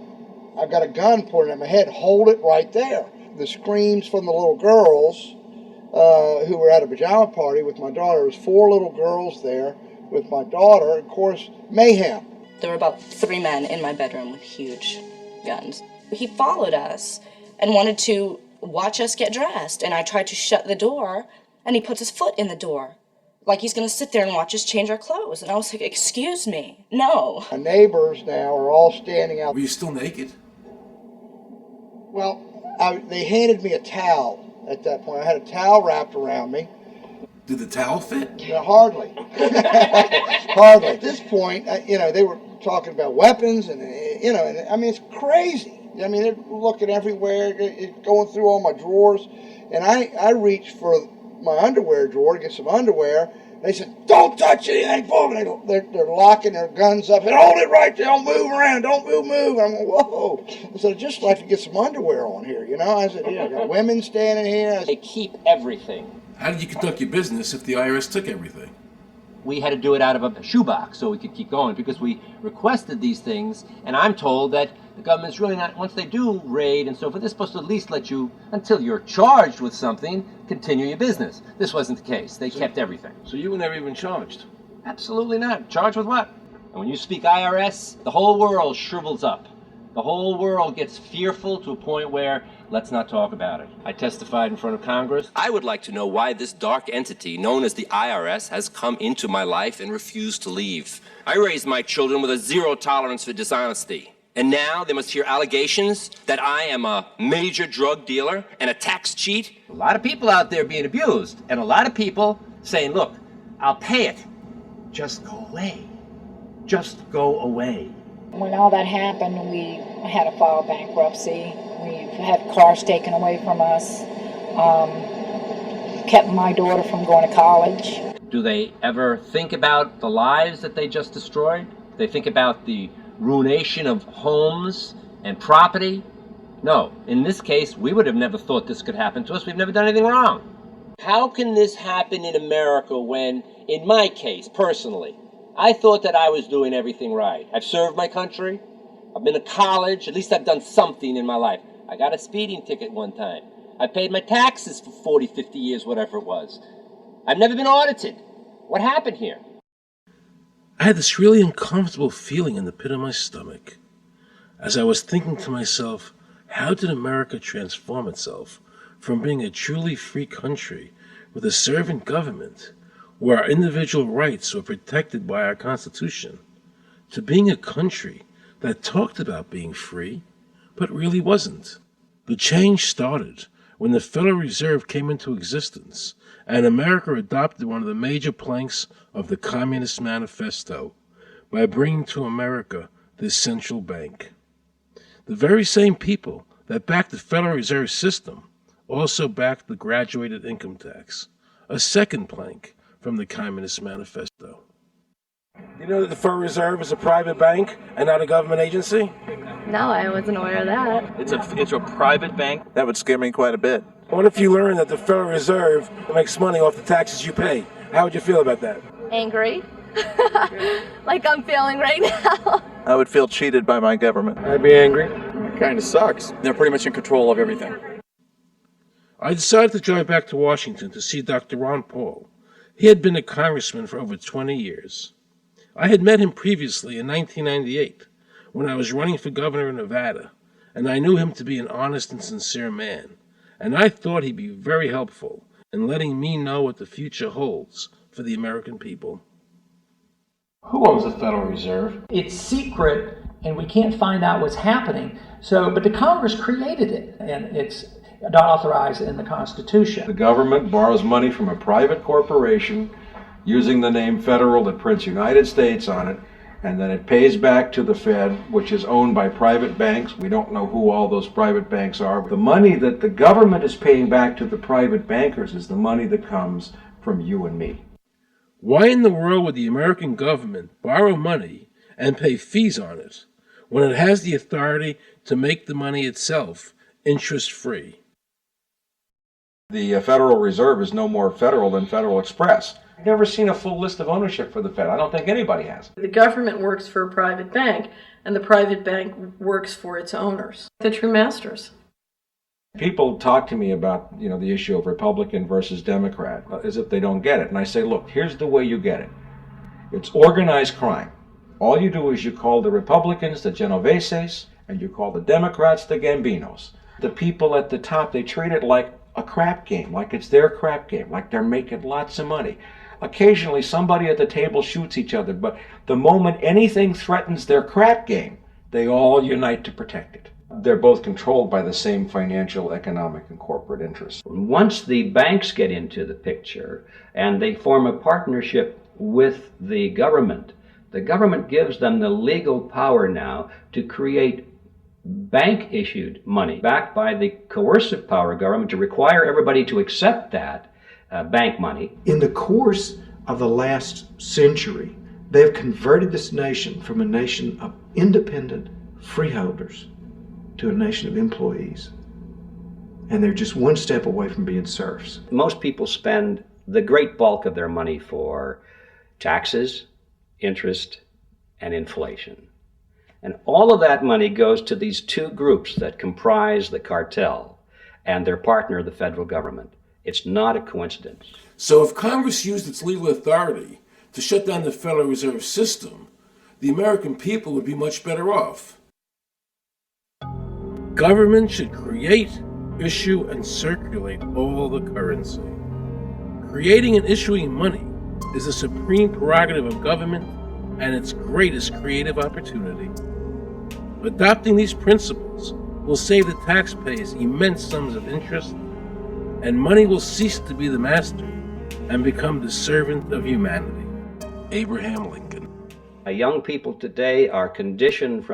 I've got a gun pointed at my head. Hold it right there. The screams from the little girls who were at a pajama party with my daughter. There was 4 little girls there with my daughter. Of course, mayhem. There were about 3 men in my bedroom with huge guns. He followed us and wanted to watch us get dressed, and I tried to shut the door, and he puts his foot in the door, like he's going to sit there and watch us change our clothes. And I was like, "Excuse me, no." My neighbors now are all standing out. Were you still naked? Well, they handed me a towel at that point. I had a towel wrapped around me. Did the towel fit? No, hardly. Hardly. At this point, they were talking about weapons, and I mean, it's crazy. I mean, they're looking everywhere, going through all my drawers, and I reached for my underwear drawer to get some underwear. They said, "Don't touch anything." They're locking their guns up and hold it right there. Don't move around. Don't move. I'm like, whoa. I said, "I'd just like to get some underwear on here, I said, "Yeah, I got women standing here." They keep everything. How did you conduct your business if the IRS took everything? We had to do it out of a shoebox so we could keep going because we requested these things, and I'm told that the government's really not, once they do raid and so forth, they're supposed to at least let you, until you're charged with something, continue your business. This wasn't the case. They kept everything. So you were never even charged? Absolutely not. Charged with what? And when you speak IRS, the whole world shrivels up. The whole world gets fearful to a point where, let's not talk about it. I testified in front of Congress. I would like to know why this dark entity known as the IRS has come into my life and refused to leave. I raised my children with a zero tolerance for dishonesty. And now they must hear allegations that I am a major drug dealer and a tax cheat? A lot of people out there being abused, and a lot of people saying, look, I'll pay it. Just go away. Just go away. When all that happened, we had to file bankruptcy. We've had cars taken away from us, kept my daughter from going to college. Do they ever think about the lives that they just destroyed? Do they think about the ruination of homes and property? No. In this case, we would have never thought this could happen to us. We've never done anything wrong. How can this happen in America when, in my case, personally, I thought that I was doing everything right? I've served my country. I've been to college. At least I've done something in my life. I got a speeding ticket one time. I paid my taxes for 40, 50 years, whatever it was. I've never been audited. What happened here? I had this really uncomfortable feeling in the pit of my stomach as I was thinking to myself, how did America transform itself from being a truly free country with a servant government where our individual rights were protected by our Constitution to being a country that talked about being free but really wasn't? The change started when the Federal Reserve came into existence and America adopted one of the major planks of the Communist Manifesto by bringing to America this central bank. The very same people that backed the Federal Reserve System also backed the graduated income tax, a second plank from the Communist Manifesto. You know that the Federal Reserve is a private bank and not a government agency? No, I wasn't aware of that. It's a private bank? That would scare me quite a bit. What if you learned that the Federal Reserve makes money off the taxes you pay? How would you feel about that? Angry. Like I'm feeling right now. I would feel cheated by my government. I'd be angry. It kind of sucks. They're pretty much in control of everything. I decided to drive back to Washington to see Dr. Ron Paul. He had been a congressman for over 20 years. I had met him previously in 1998 when I was running for governor of Nevada, and I knew him to be an honest and sincere man, and I thought he'd be very helpful in letting me know what the future holds for the American people. Who owns the Federal Reserve? It's secret, and we can't find out what's happening. But the Congress created it, and it's not authorized in the Constitution. The government borrows money from a private corporation using the name Federal that prints United States on it, and then it pays back to the Fed, which is owned by private banks. We don't know who all those private banks are. The money that the government is paying back to the private bankers is the money that comes from you and me. Why in the world would the American government borrow money and pay fees on it when it has the authority to make the money itself interest-free? The Federal Reserve is no more federal than Federal Express. I've never seen a full list of ownership for the Fed. I don't think anybody has. The government works for a private bank, and the private bank works for its owners, the true masters. People talk to me about, the issue of Republican versus Democrat, as if they don't get it. And I say, look, here's the way you get it. It's organized crime. All you do is you call the Republicans the Genoveses, and you call the Democrats the Gambinos. The people at the top, they treat it like a crap game, like it's their crap game, like they're making lots of money. Occasionally, somebody at the table shoots each other, but the moment anything threatens their crap game, they all unite to protect it. They're both controlled by the same financial, economic, and corporate interests. Once the banks get into the picture and they form a partnership with the government gives them the legal power now to create bank-issued money backed by the coercive power of government to require everybody to accept that bank money. In the course of the last century, they've converted this nation from a nation of independent freeholders to a nation of employees. And they're just one step away from being serfs. Most people spend the great bulk of their money for taxes, interest, and inflation. And all of that money goes to these two groups that comprise the cartel and their partner, the federal government. It's not a coincidence. So if Congress used its legal authority to shut down the Federal Reserve System, the American people would be much better off. Government should create, issue, and circulate all the currency. Creating and issuing money is the supreme prerogative of government and its greatest creative opportunity. Adopting these principles will save the taxpayers immense sums of interest, and money will cease to be the master and become the servant of humanity. Abraham Lincoln. Young people today are conditioned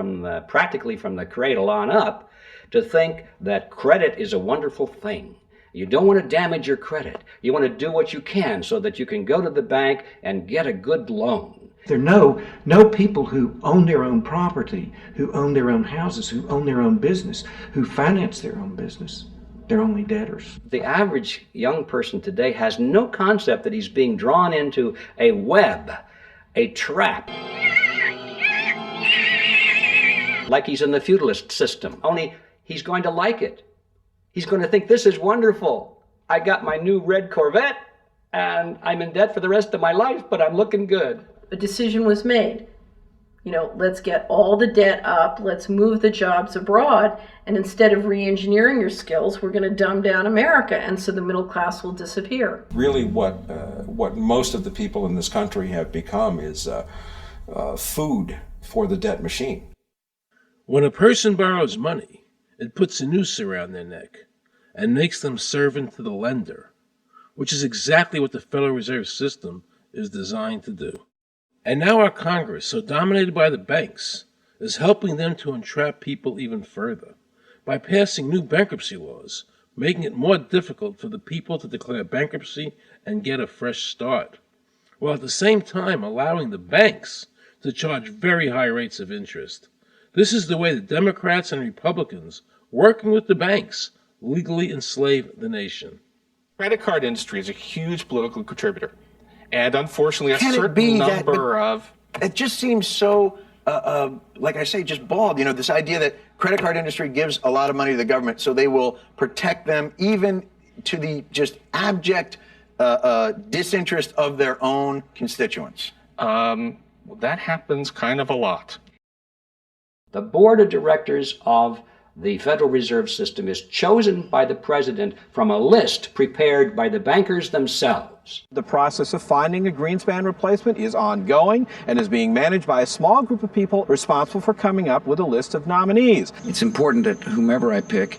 practically from the cradle on up to think that credit is a wonderful thing. You don't want to damage your credit. You want to do what you can so that you can go to the bank and get a good loan. There are no people who own their own property, who own their own houses, who own their own business, who finance their own business. They're only debtors. The average young person today has no concept that he's being drawn into a web, a trap. Like he's in the feudalist system, only he's going to like it. He's going to think, this is wonderful. I got my new red Corvette and I'm in debt for the rest of my life, but I'm looking good. A decision was made. Let's get all the debt up, let's move the jobs abroad, and instead of re-engineering your skills, we're going to dumb down America, and so the middle class will disappear. Really what most of the people in this country have become is food for the debt machine. When a person borrows money, it puts a noose around their neck and makes them servant to the lender, which is exactly what the Federal Reserve System is designed to do. And now our Congress, so dominated by the banks, is helping them to entrap people even further by passing new bankruptcy laws, making it more difficult for the people to declare bankruptcy and get a fresh start, while at the same time allowing the banks to charge very high rates of interest. This is the way the Democrats and Republicans, working with the banks, legally enslave the nation. Credit card industry is a huge political contributor. And unfortunately, a certain number of... It just seems so, like I say, just bald. This idea that credit card industry gives a lot of money to the government so they will protect them even to the just abject disinterest of their own constituents. That happens kind of a lot. The board of directors of the Federal Reserve System is chosen by the president from a list prepared by the bankers themselves. The process of finding a Greenspan replacement is ongoing and is being managed by a small group of people responsible for coming up with a list of nominees. It's important that whomever I pick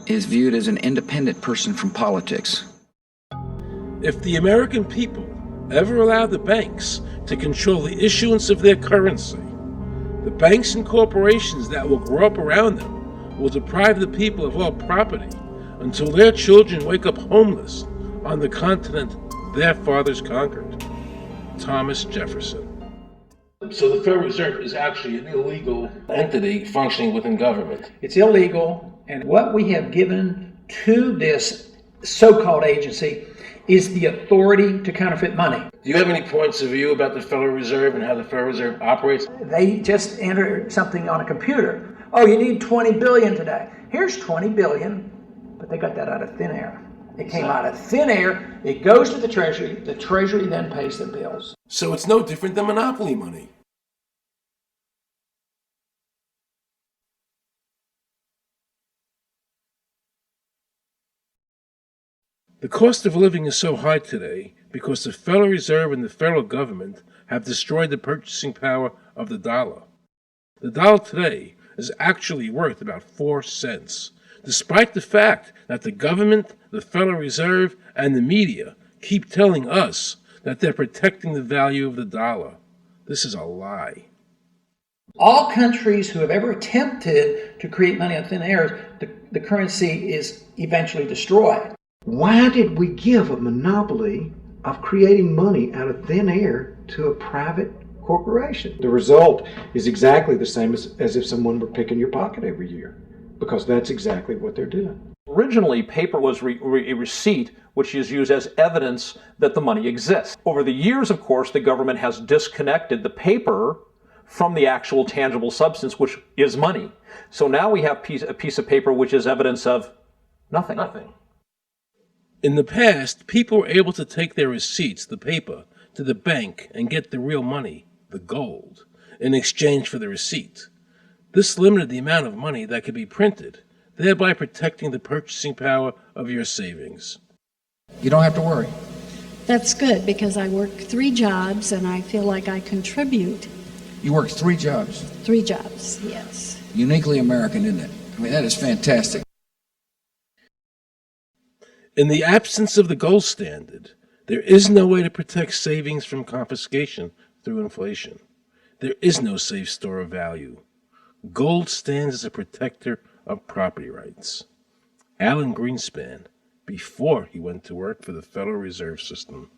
is viewed as an independent person from politics. If the American people ever allow the banks to control the issuance of their currency, the banks and corporations that will grow up around them will deprive the people of all property until their children wake up homeless on the continent their fathers conquered. Thomas Jefferson. So the Federal Reserve is actually an illegal entity functioning within government. It's illegal, and what we have given to this so-called agency is the authority to counterfeit money. Do you have any points of view about the Federal Reserve and how the Federal Reserve operates? They just enter something on a computer. Oh, you need 20 billion today. Here's 20 billion, but they got that out of thin air. It came out of thin air, it goes to the Treasury then pays the bills. So it's no different than monopoly money. The cost of living is so high today because the Federal Reserve and the federal government have destroyed the purchasing power of the dollar. The dollar today is actually worth about 4 cents, despite the fact that the government, the Federal Reserve, and the media keep telling us that they're protecting the value of the dollar. This is a lie. All countries who have ever attempted to create money on thin air, the currency is eventually destroyed. Why did we give a monopoly of creating money out of thin air to a private corporation? The result is exactly the same as if someone were picking your pocket every year, because that's exactly what they're doing. Originally, paper was a receipt which is used as evidence that the money exists. Over the years, of course, the government has disconnected the paper from the actual tangible substance, which is money. So now we have a piece of paper which is evidence of nothing. In the past, people were able to take their receipts, the paper, to the bank and get the real money, the gold, in exchange for the receipt. This limited the amount of money that could be printed, thereby protecting the purchasing power of your savings. You don't have to worry. That's good because I work 3 jobs and I feel like I contribute. You work 3 jobs. 3 jobs, yes. Uniquely American, isn't it? I mean, that is fantastic. In the absence of the gold standard, there is no way to protect savings from confiscation through inflation. There is no safe store of value. Gold stands as a protector of property rights. Alan Greenspan, before he went to work for the Federal Reserve System.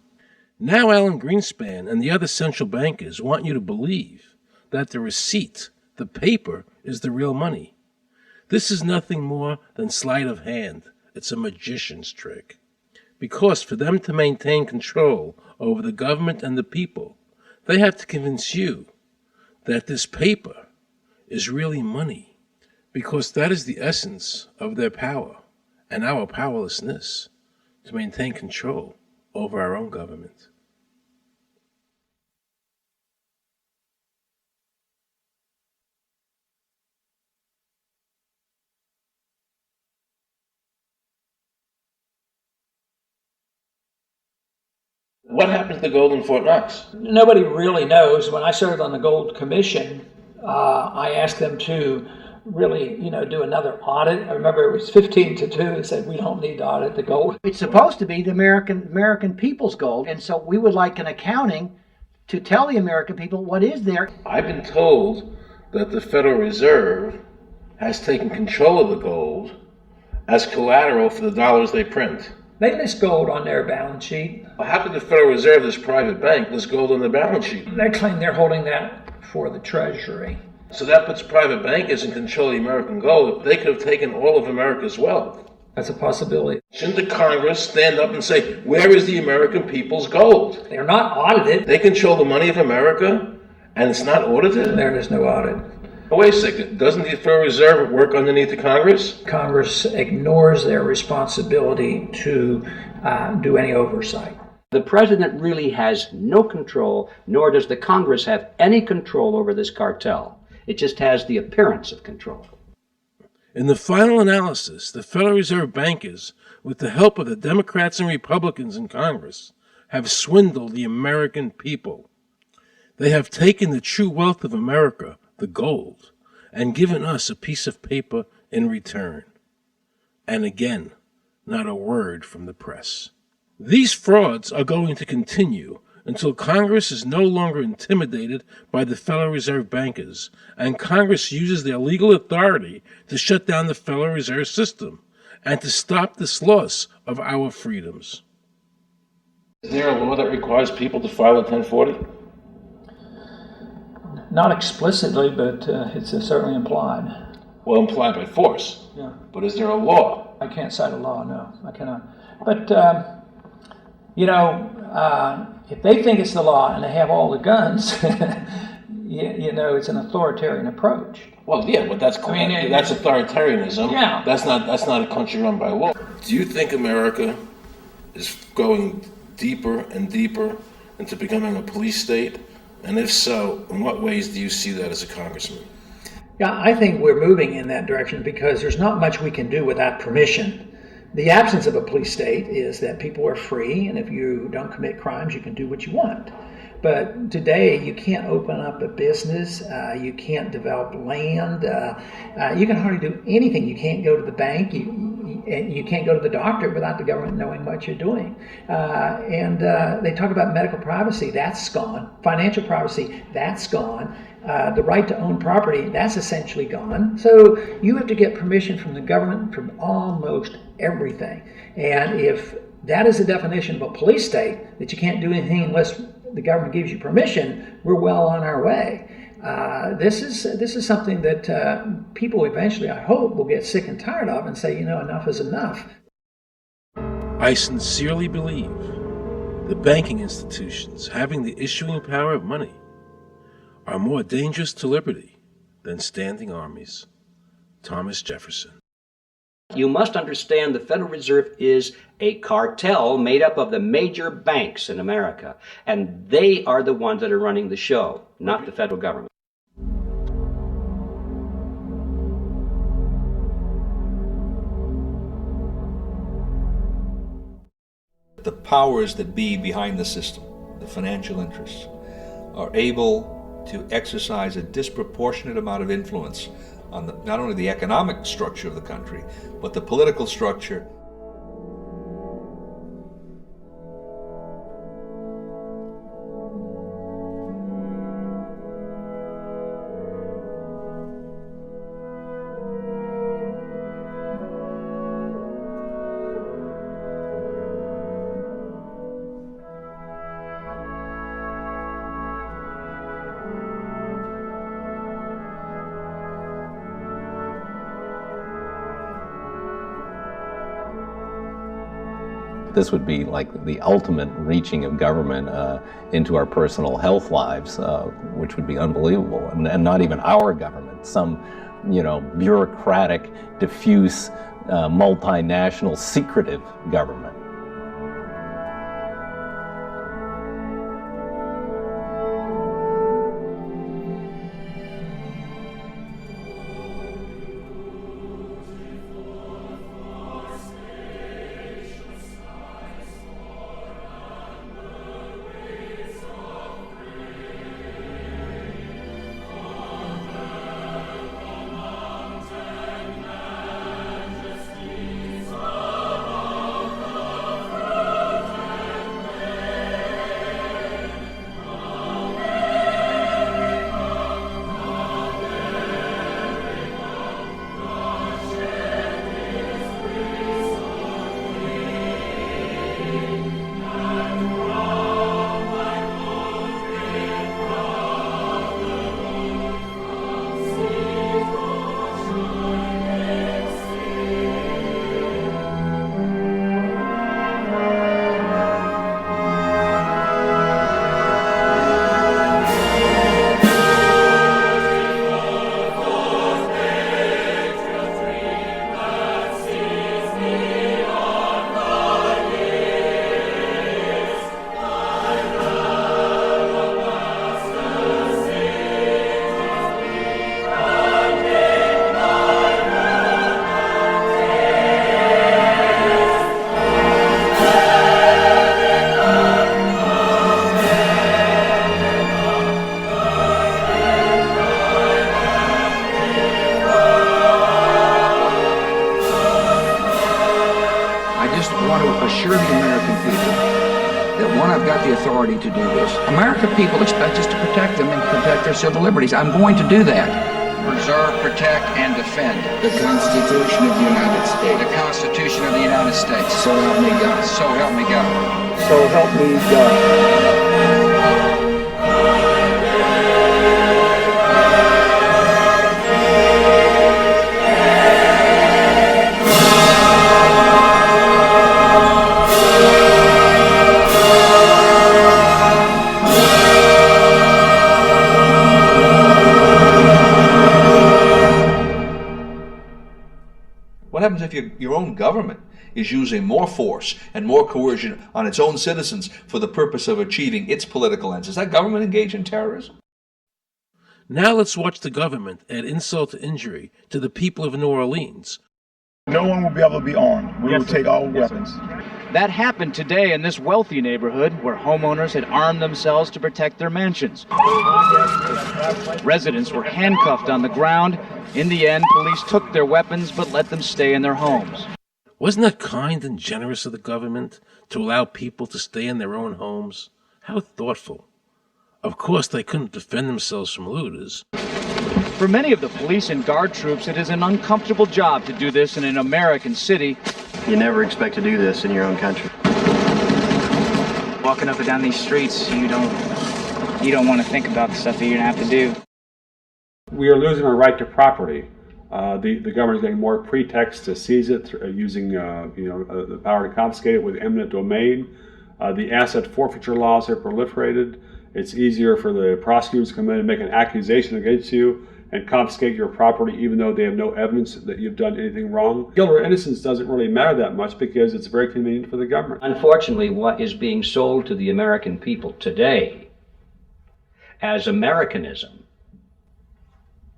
Now Alan Greenspan and the other central bankers want you to believe that the receipt, the paper, is the real money. This is nothing more than sleight of hand. It's a magician's trick. Because for them to maintain control over the government and the people, they have to convince you that this paper is really money. Because that is the essence of their power and our powerlessness to maintain control over our own government. What happened to the gold in Fort Knox? Nobody really knows. When I served on the Gold Commission, I asked them to really, do another audit. I remember it was 15-2 and said, we don't need to audit the gold. It's supposed to be the American people's gold, and so we would like an accounting to tell the American people what is there. I've been told that the Federal Reserve has taken control of the gold as collateral for the dollars they print. They list gold on their balance sheet. How could the Federal Reserve, this private bank, list gold on the balance sheet? They claim they're holding that for the Treasury. So that puts private bankers in control of the American gold. They could have taken all of America's wealth. That's a possibility. Shouldn't the Congress stand up and say, where is the American people's gold? They're not audited. They control the money of America, and it's not audited? There is no audit. Oh, wait a second. Doesn't the Federal Reserve work underneath the Congress? Congress ignores their responsibility to do any oversight. The president really has no control, nor does the Congress have any control over this cartel. It just has the appearance of control. In the final analysis, the Federal Reserve bankers, with the help of the Democrats and Republicans in Congress, have swindled the American people. They have taken the true wealth of America, the gold, and given us a piece of paper in return. And again, not a word from the press. These frauds are going to continue until Congress is no longer intimidated by the Federal Reserve bankers, and Congress uses their legal authority to shut down the Federal Reserve System and to stop this loss of our freedoms. Is there a law that requires people to file a 1040? Not explicitly, but it's certainly implied. Well, implied by force. Yeah. But is there a law? I can't cite a law, no, I cannot. But, if they think it's the law and they have all the guns, it's an authoritarian approach. Well, yeah, but that's authoritarianism. Yeah. That's not a country run by law. Do you think America is going deeper and deeper into becoming a police state? And if so, in what ways do you see that as a congressman? Yeah, I think we're moving in that direction because there's not much we can do without permission. The absence of a police state is that people are free, and if you don't commit crimes, you can do what you want. But today, you can't open up a business, you can't develop land, you can hardly do anything. You can't go to the bank, you can't go to the doctor without the government knowing what you're doing. And they talk about medical privacy, that's gone. Financial privacy, that's gone. The right to own property, that's essentially gone. So you have to get permission from the government from almost everything. And if that is the definition of a police state, that you can't do anything unless the government gives you permission, we're well on our way. This is something that people eventually, I hope, will get sick and tired of and say, enough is enough. I sincerely believe the banking institutions having the issuing power of money are more dangerous to liberty than standing armies. Thomas Jefferson. You must understand the Federal Reserve is a cartel made up of the major banks in America, and they are the ones that are running the show, not the federal government. The powers that be behind the system, the financial interests, are able to exercise a disproportionate amount of influence on not only the economic structure of the country, but the political structure. This would be like the ultimate reaching of government into our personal health lives, which would be unbelievable. And not even our government, some, bureaucratic, diffuse, multinational, secretive government. assure the American people that, one, I've got the authority to do this. American people expect us to protect them and protect their civil liberties. I'm going to do that. Preserve, protect, and defend the Constitution of the United States. The Constitution of the United States. So help me God. So help me God. So help me God. What happens if your own government is using more force and more coercion on its own citizens for the purpose of achieving its political ends? Is that government engaged in terrorism? Now let's watch the government add insult to injury to the people of New Orleans. No one will be able to be armed. We will take all weapons. That happened today in this wealthy neighborhood where homeowners had armed themselves to protect their mansions. Residents were handcuffed on the ground. In the end, police took their weapons but let them stay in their homes. Wasn't that kind and generous of the government to allow people to stay in their own homes? How thoughtful. Of course, they couldn't defend themselves from looters. For many of the police and guard troops, it is an uncomfortable job to do this in an American city. You never expect to do this in your own country. Walking up and down these streets, you don't want to think about the stuff that you're going to have to do. We are losing our right to property. The government is getting more pretext to seize it, using the power to confiscate it with eminent domain. The asset forfeiture laws have proliferated. It's easier for the prosecutors to come in and make an accusation against you and confiscate your property even though they have no evidence that you've done anything wrong. Guilt or innocence doesn't really matter that much because it's very convenient for the government. Unfortunately, what is being sold to the American people today as Americanism,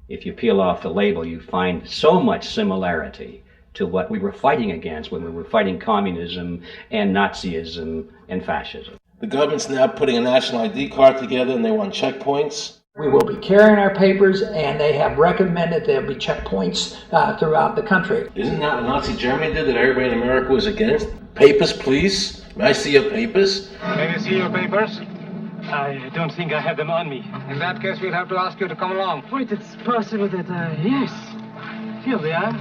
if you peel off the label, you find so much similarity to what we were fighting against when we were fighting communism and Nazism and fascism. The government's now putting a national ID card together and they want checkpoints. We will be carrying our papers, and they have recommended there'll be checkpoints throughout the country. Isn't that what Nazi Germany did that everybody in America was against? Papers, please. May I see your papers? May we see your papers? I don't think I have them on me. In that case, we'll have to ask you to come along. Wait, it's possible that, yes. Here they are.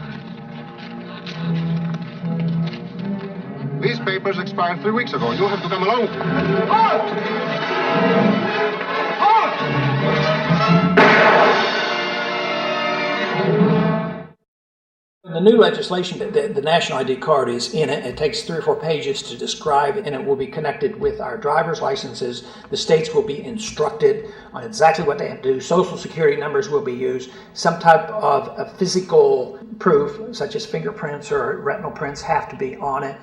These papers expired 3 weeks ago. You have to come along. Halt! The new legislation, the national ID card is in it. It takes 3 or 4 pages to describe, and it will be connected with our driver's licenses. The states will be instructed on exactly what they have to do. Social security numbers will be used. Some type of a physical proof, such as fingerprints or retinal prints, have to be on it.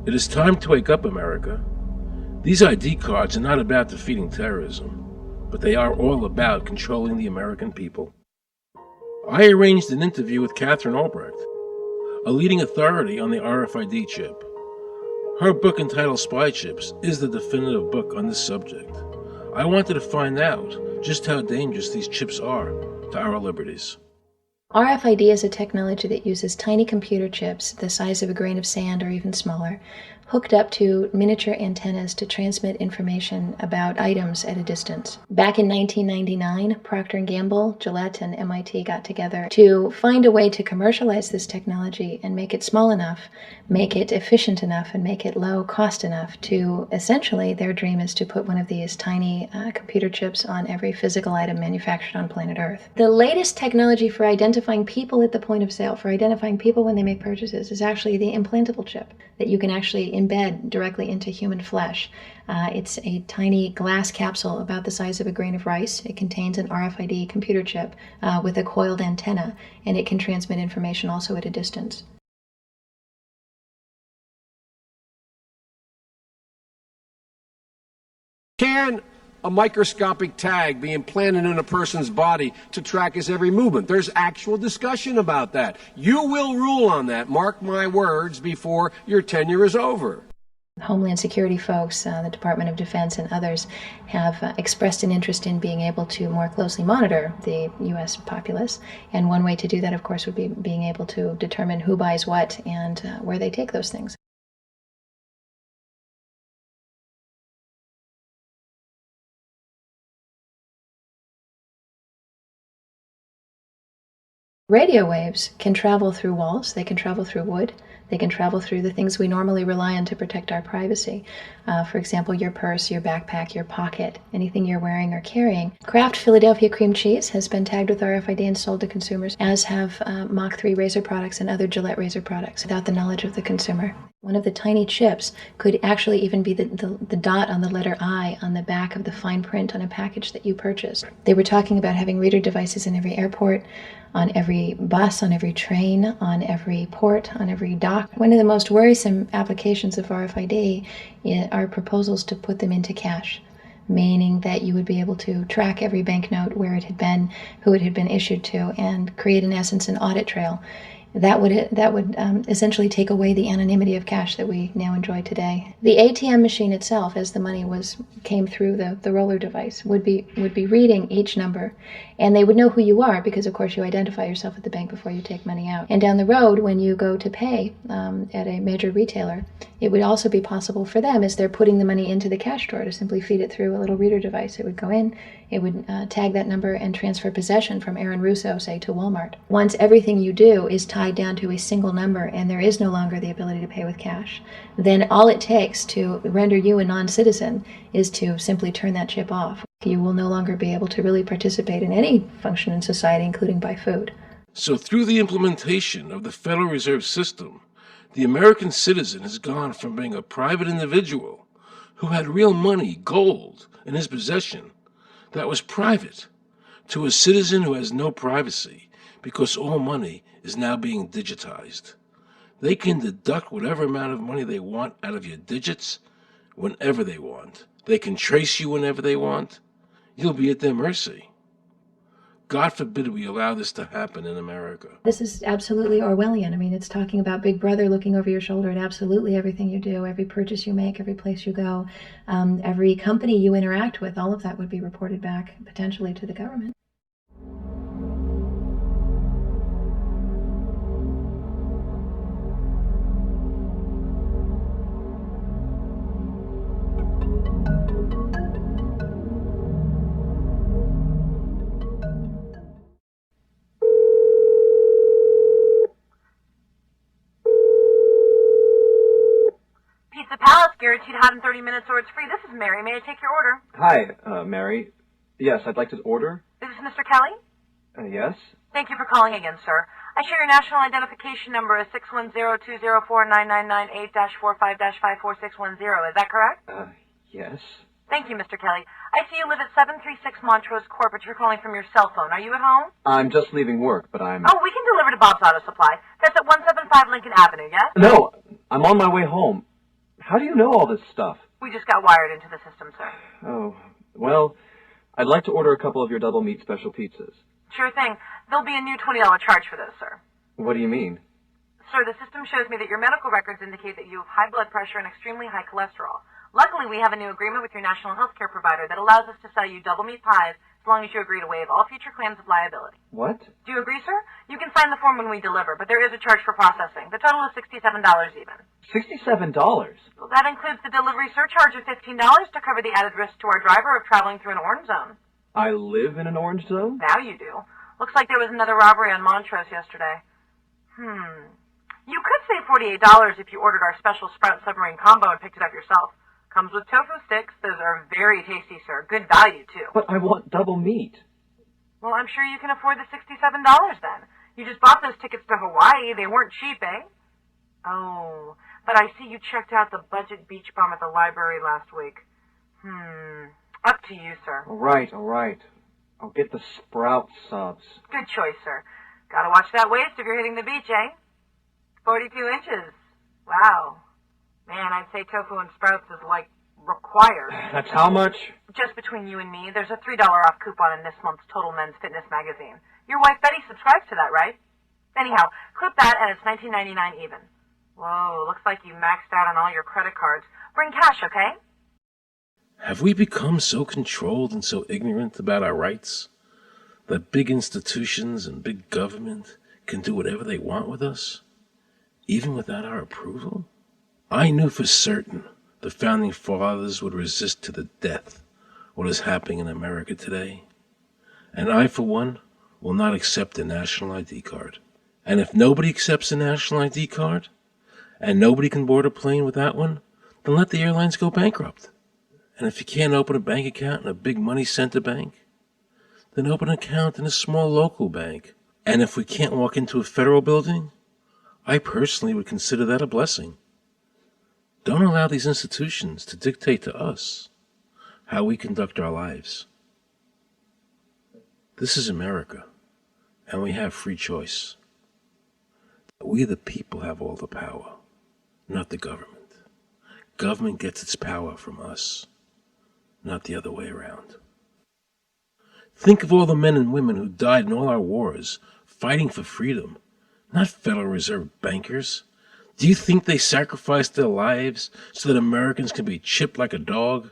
It is time to wake up, America. These ID cards are not about defeating terrorism, but they are all about controlling the American people. I arranged an interview with Catherine Albrecht, a leading authority on the RFID chip. Her book entitled Spy Chips is the definitive book on this subject. I wanted to find out just how dangerous these chips are to our liberties. RFID is a technology that uses tiny computer chips the size of a grain of sand or even smaller, hooked up to miniature antennas to transmit information about items at a distance. Back in 1999, Procter & Gamble, Gillette, and MIT got together to find a way to commercialize this technology and make it small enough, make it efficient enough, and make it low cost enough to, essentially, their dream is to put one of these tiny computer chips on every physical item manufactured on planet Earth. The latest technology for identifying people at the point of sale, for identifying people when they make purchases, is actually the implantable chip that you can actually embed directly into human flesh. It's a tiny glass capsule about the size of a grain of rice. It contains an RFID computer chip with a coiled antenna, and it can transmit information also at a distance. Can a microscopic tag be implanted in a person's body to track his every movement? There's actual discussion about that. You will rule on that, mark my words, before your tenure is over. Homeland Security folks, the Department of Defense, and others have expressed an interest in being able to more closely monitor the U.S. populace. And one way to do that, of course, would be being able to determine who buys what and where they take those things. Radio waves can travel through walls, they can travel through wood, they can travel through the things we normally rely on to protect our privacy. For example, your purse, your backpack, your pocket, anything you're wearing or carrying. Kraft Philadelphia cream cheese has been tagged with RFID and sold to consumers, as have Mach 3 razor products and other Gillette razor products, without the knowledge of the consumer. One of the tiny chips could actually even be the dot on the letter I on the back of the fine print on a package that you purchased. They were talking about having reader devices in every airport, on every bus, on every train, on every port, on every dock. One of the most worrisome applications of RFID are proposals to put them into cash, meaning that you would be able to track every banknote, where it had been, who it had been issued to, and create, in essence, an audit trail. That would essentially take away the anonymity of cash that we now enjoy today. The ATM machine itself, as the money came through the roller device, would be reading each number, and they would know who you are because, of course, you identify yourself at the bank before you take money out. And down the road, when you go to pay at a major retailer, it would also be possible for them, as they're putting the money into the cash drawer, to simply feed it through a little reader device. It would go in, it would tag that number and transfer possession from Aaron Russo, say, to Walmart. Once everything you do is tied down to a single number and there is no longer the ability to pay with cash, then all it takes to render you a non-citizen is to simply turn that chip off. You will no longer be able to really participate in any function in society, including buy food. So through the implementation of the Federal Reserve System, the American citizen has gone from being a private individual who had real money, gold, in his possession that was private, to a citizen who has no privacy because all money is now being digitized. They can deduct whatever amount of money they want out of your digits whenever they want. They can trace you whenever they want. You'll be at their mercy. God forbid we allow this to happen in America. This is absolutely Orwellian. I mean, it's talking about Big Brother looking over your shoulder at absolutely everything you do, every purchase you make, every place you go, every company you interact with. All of that would be reported back potentially to the government. Guaranteed hot in 30 minutes or it's free. This is Mary. May I take your order? Hi, Mary. Yes, I'd like to order. Is this Mr. Kelly? Yes. Thank you for calling again, sir. I share your national identification number as 610-204-9998-45-54610. Is that correct? Yes. Thank you, Mr. Kelly. I see you live at 736 Montrose Court, but you're calling from your cell phone. Are you at home? I'm just leaving work, but I'm... Oh, we can deliver to Bob's Auto Supply. That's at 175 Lincoln Avenue, yes? No, I'm on my way home. How do you know all this stuff? We just got wired into the system, sir. Oh, well, I'd like to order a couple of your double meat special pizzas. Sure thing. There'll be a new $20 charge for those, sir. What do you mean? Sir, the system shows me that your medical records indicate that you have high blood pressure and extremely high cholesterol. Luckily, we have a new agreement with your national health care provider that allows us to sell you double meat pies as long as you agree to waive all future claims of liability. What? Do you agree, sir? You can sign the form when we deliver, but there is a charge for processing. The total is $67 even. $67? Well, that includes the delivery surcharge of $15 to cover the added risk to our driver of traveling through an orange zone. I live in an orange zone? Now you do. Looks like there was another robbery on Montrose yesterday. You could save $48 if you ordered our special Sprout Submarine Combo and picked it up yourself. Comes with tofu sticks. Those are very tasty, sir. Good value, too. But I want double meat. Well, I'm sure you can afford the $67 then. You just bought those tickets to Hawaii. They weren't cheap, eh? Oh, but I see you checked out the budget beach bum at the library last week. Up to you, sir. All right. I'll get the Sprout subs. Good choice, sir. Gotta watch that waist if you're hitting the beach, eh? 42 inches. Wow. Man, I'd say tofu and sprouts is like required. That's how much? Just between you and me, there's a $3 off coupon in this month's Total Men's Fitness magazine. Your wife Betty subscribes to that, right? Anyhow, clip that and it's $19.99 even. Whoa, looks like you maxed out on all your credit cards. Bring cash, okay? Have we become so controlled and so ignorant about our rights that big institutions and big government can do whatever they want with us, even without our approval? I knew for certain the Founding Fathers would resist to the death what is happening in America today. And I, for one, will not accept a national ID card. And if nobody accepts a national ID card, and nobody can board a plane without one, then let the airlines go bankrupt. And if you can't open a bank account in a big money center bank, then open an account in a small local bank. And if we can't walk into a federal building, I personally would consider that a blessing. Don't allow these institutions to dictate to us how we conduct our lives. This is America, and we have free choice. We the people have all the power, not the government. Government gets its power from us, not the other way around. Think of all the men and women who died in all our wars, fighting for freedom, not Federal Reserve bankers. Do you think they sacrificed their lives so that Americans could be chipped like a dog?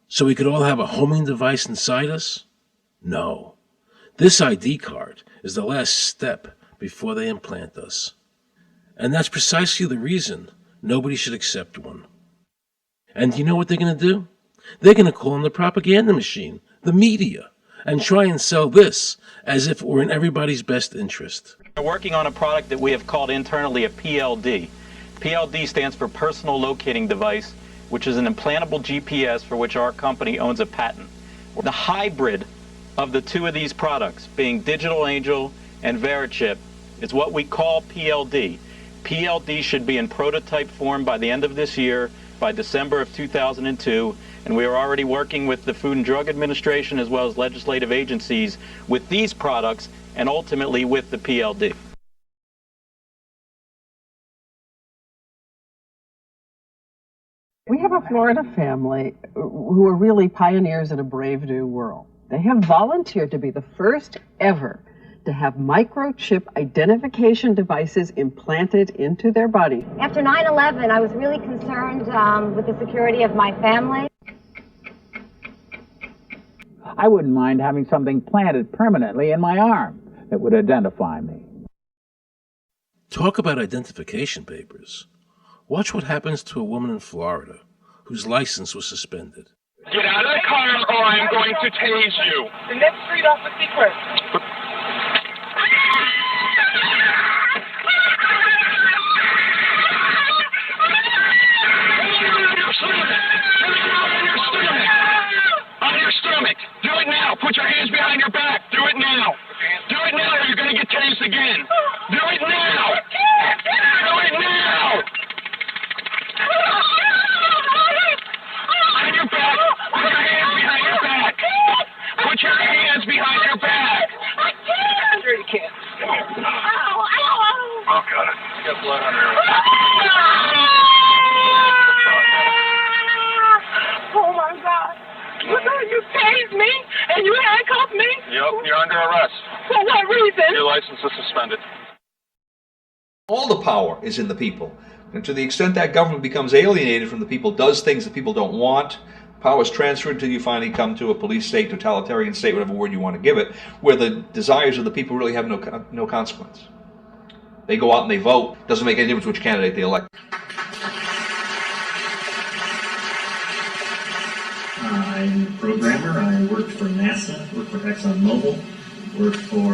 So we could all have a homing device inside us? No. This ID card is the last step before they implant us. And that's precisely the reason nobody should accept one. And do you know what they're going to do? They're going to call on the propaganda machine, the media, and try and sell this as if it were in everybody's best interest. We're working on a product that we have called internally a PLD. PLD stands for Personal Locating Device, which is an implantable GPS for which our company owns a patent. The hybrid of the two of these products, being Digital Angel and VeriChip is what we call PLD. PLD should be in prototype form by the end of this year, by December of 2002, and we are already working with the Food and Drug Administration as well as legislative agencies with these products and ultimately with the PLD. We have a Florida family who are really pioneers in a brave new world. They have volunteered to be the first ever to have microchip identification devices implanted into their body. After 9/11, I was really concerned with the security of my family. I wouldn't mind having something planted permanently in my arm that would identify me. Talk about identification papers. Watch what happens to a woman in Florida whose license was suspended. Get out of the car or I'm going to tase you. The next street off the secret. On your stomach. Do it now. Put your hands behind your back. Do it now. Do it now or you're going to get tased again. Do it now. Do it now. On your back. Put your hands behind your back. Put your hands behind your back. I can't. Sure you can. Come here. Ow, ow. Oh, got it. You got blood on her. Oh my God. You tased me and you handcuffed me? Yep, you're under arrest. For what reason? Your license is suspended. All the power is in the people. And to the extent that government becomes alienated from the people, does things that people don't want, power is transferred until you finally come to a police state, totalitarian state, whatever word you want to give it, where the desires of the people really have no consequence. They go out and they vote. Doesn't make any difference which candidate they elect. I'm a programmer. I worked for NASA, worked for ExxonMobil, worked for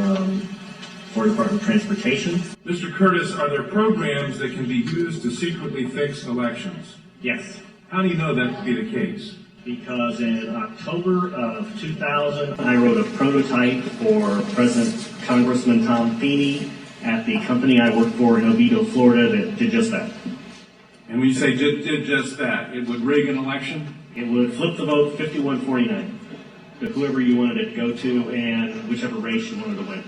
Department of Transportation. Mr. Curtis, are there programs that can be used to secretly fix elections? Yes. How do you know that to be the case? Because in October of 2000, I wrote a prototype for President Congressman Tom Feeney at the company I worked for in Oviedo, Florida, that did just that. And when you say did just that, it would rig an election? It would flip the vote 51-49 to whoever you wanted it to go to and whichever race you wanted to win.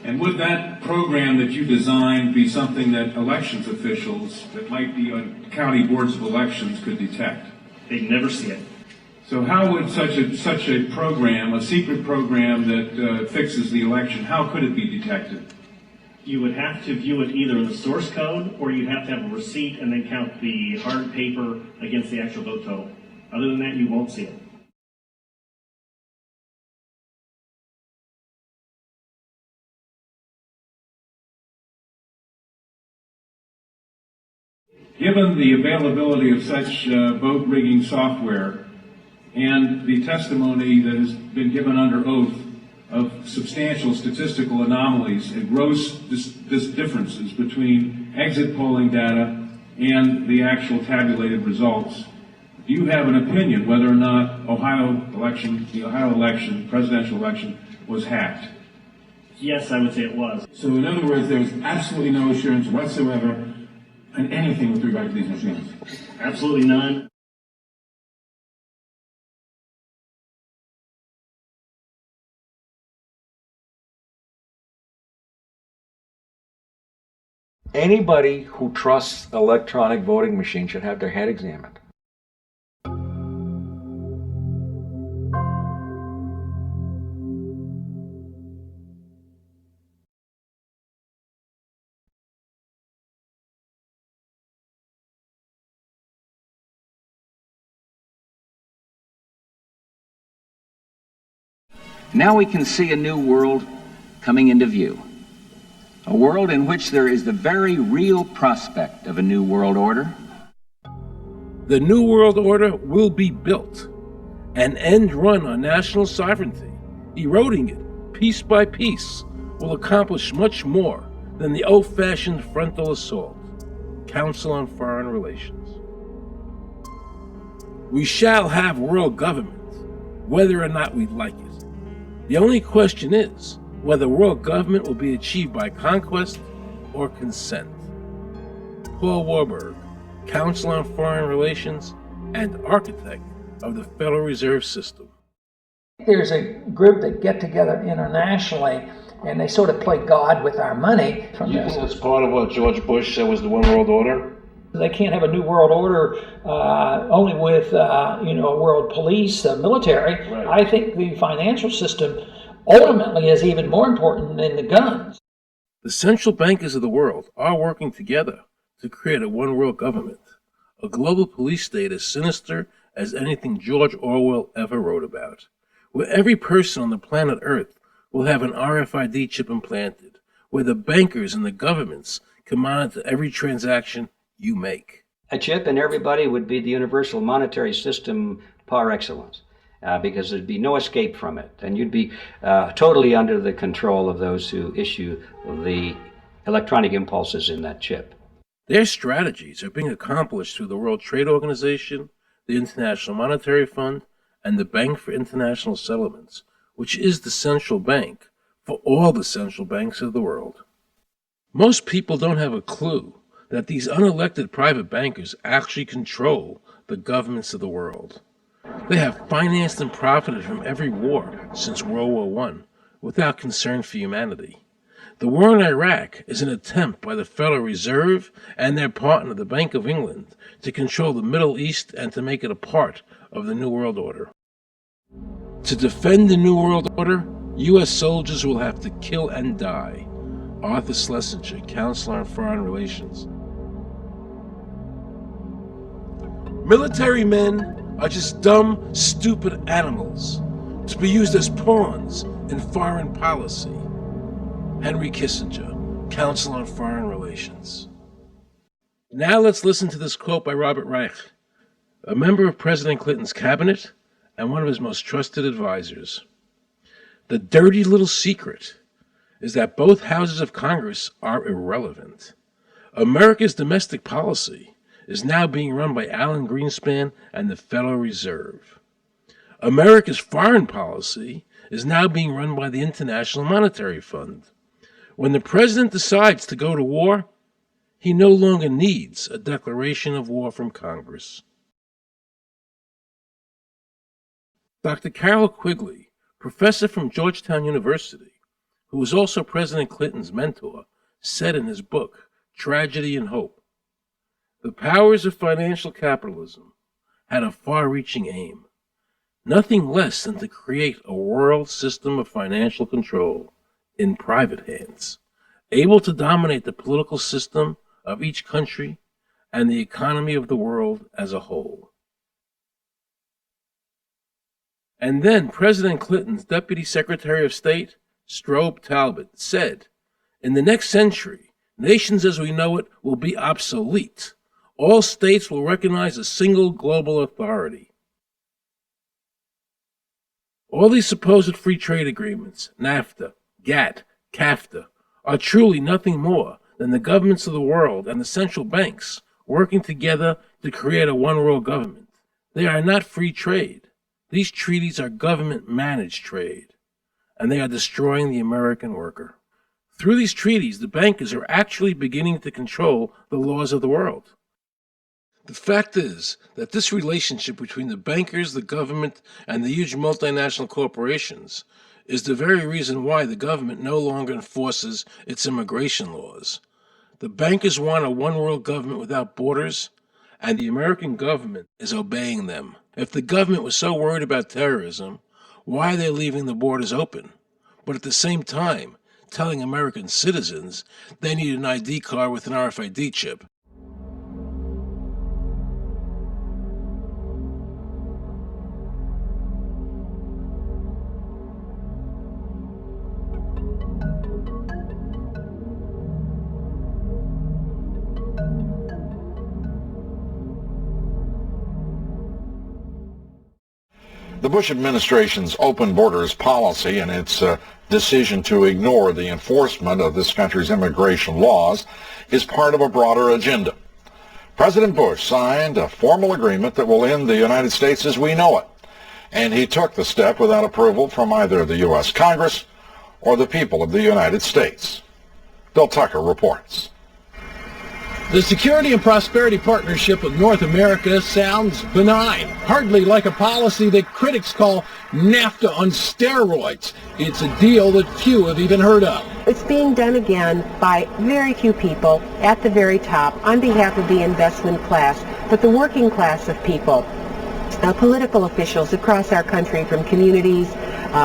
And would that program that you designed be something that elections officials that might be on county boards of elections could detect? They'd never see it. So how would such a program, a secret program that fixes the election, how could it be detected? You would have to view it either in the source code or you'd have to have a receipt and then count the hard paper against the actual vote total. Other than that, you won't see it. Given the availability of such vote rigging software and the testimony that has been given under oath of substantial statistical anomalies and gross differences between exit polling data and the actual tabulated results, do you have an opinion whether or not the Ohio election, presidential election, was hacked? Yes, I would say it was. So in other words, there was absolutely no assurance whatsoever on anything with regard to these machines? Absolutely none. Anybody who trusts electronic voting machines should have their head examined. Now we can see a new world coming into view. A world in which there is the very real prospect of a new world order. The New World Order will be built, an end run on national sovereignty, eroding it piece by piece, will accomplish much more than the old-fashioned frontal assault, Council on Foreign Relations. We shall have world government, whether or not we like it. The only question is, whether world government will be achieved by conquest or consent. Paul Warburg, Counsel on Foreign Relations and architect of the Federal Reserve System. There's a group that get together internationally and they sort of play God with our money. Do you think that's part of what George Bush said was the One World Order? They can't have a new world order only with a world police, military. Right. I think the financial system ultimately is even more important than the guns. The central bankers of the world are working together to create a one world government, a global police state as sinister as anything George Orwell ever wrote about, where every person on the planet Earth will have an RFID chip implanted, where the bankers and the governments can monitor every transaction you make. A chip in everybody would be the universal monetary system par excellence, because there'd be no escape from it, and you'd be totally under the control of those who issue the electronic impulses in that chip. Their strategies are being accomplished through the World Trade Organization, the International Monetary Fund, and the Bank for International Settlements, which is the central bank for all the central banks of the world. Most people don't have a clue that these unelected private bankers actually control the governments of the world. They have financed and profited from every war since World War I without concern for humanity. The war in Iraq is an attempt by the Federal Reserve and their partner, the Bank of England, to control the Middle East and to make it a part of the New World Order. To defend the New World Order, U.S. soldiers will have to kill and die. Arthur Schlesinger, Counselor on Foreign Relations. Military men are just dumb, stupid animals to be used as pawns in foreign policy. Henry Kissinger, Counsel on Foreign Relations. Now let's listen to this quote by Robert Reich, a member of President Clinton's cabinet and one of his most trusted advisors. The dirty little secret is that both houses of Congress are irrelevant. America's domestic policy is now being run by Alan Greenspan and the Federal Reserve. America's foreign policy is now being run by the International Monetary Fund. When the president decides to go to war, he no longer needs a declaration of war from Congress. Dr. Carol Quigley, professor from Georgetown University, who was also President Clinton's mentor, said in his book, Tragedy and Hope, the powers of financial capitalism had a far-reaching aim, nothing less than to create a world system of financial control in private hands, able to dominate the political system of each country and the economy of the world as a whole. And then President Clinton's Deputy Secretary of State, Strobe Talbot, said, in the next century, nations as we know it will be obsolete. All states will recognize a single global authority. All these supposed free trade agreements, NAFTA, GATT, CAFTA, are truly nothing more than the governments of the world and the central banks working together to create a one-world government. They are not free trade. These treaties are government-managed trade, and they are destroying the American worker. Through these treaties, the bankers are actually beginning to control the laws of the world. The fact is that this relationship between the bankers, the government, and the huge multinational corporations is the very reason why the government no longer enforces its immigration laws. The bankers want a one-world government without borders, and the American government is obeying them. If the government was so worried about terrorism, why are they leaving the borders open, but at the same time telling American citizens they need an ID card with an RFID chip? The Bush administration's open borders policy and its decision to ignore the enforcement of this country's immigration laws is part of a broader agenda. President Bush signed a formal agreement that will end the United States as we know it, and he took the step without approval from either the U.S. Congress or the people of the United States? Bill Tucker reports. The Security and Prosperity Partnership of North America sounds benign, hardly like a policy that critics call NAFTA on steroids. It's a deal that few have even heard of. It's being done again by very few people at the very top on behalf of the investment class, but the working class of people, political officials across our country, from communities,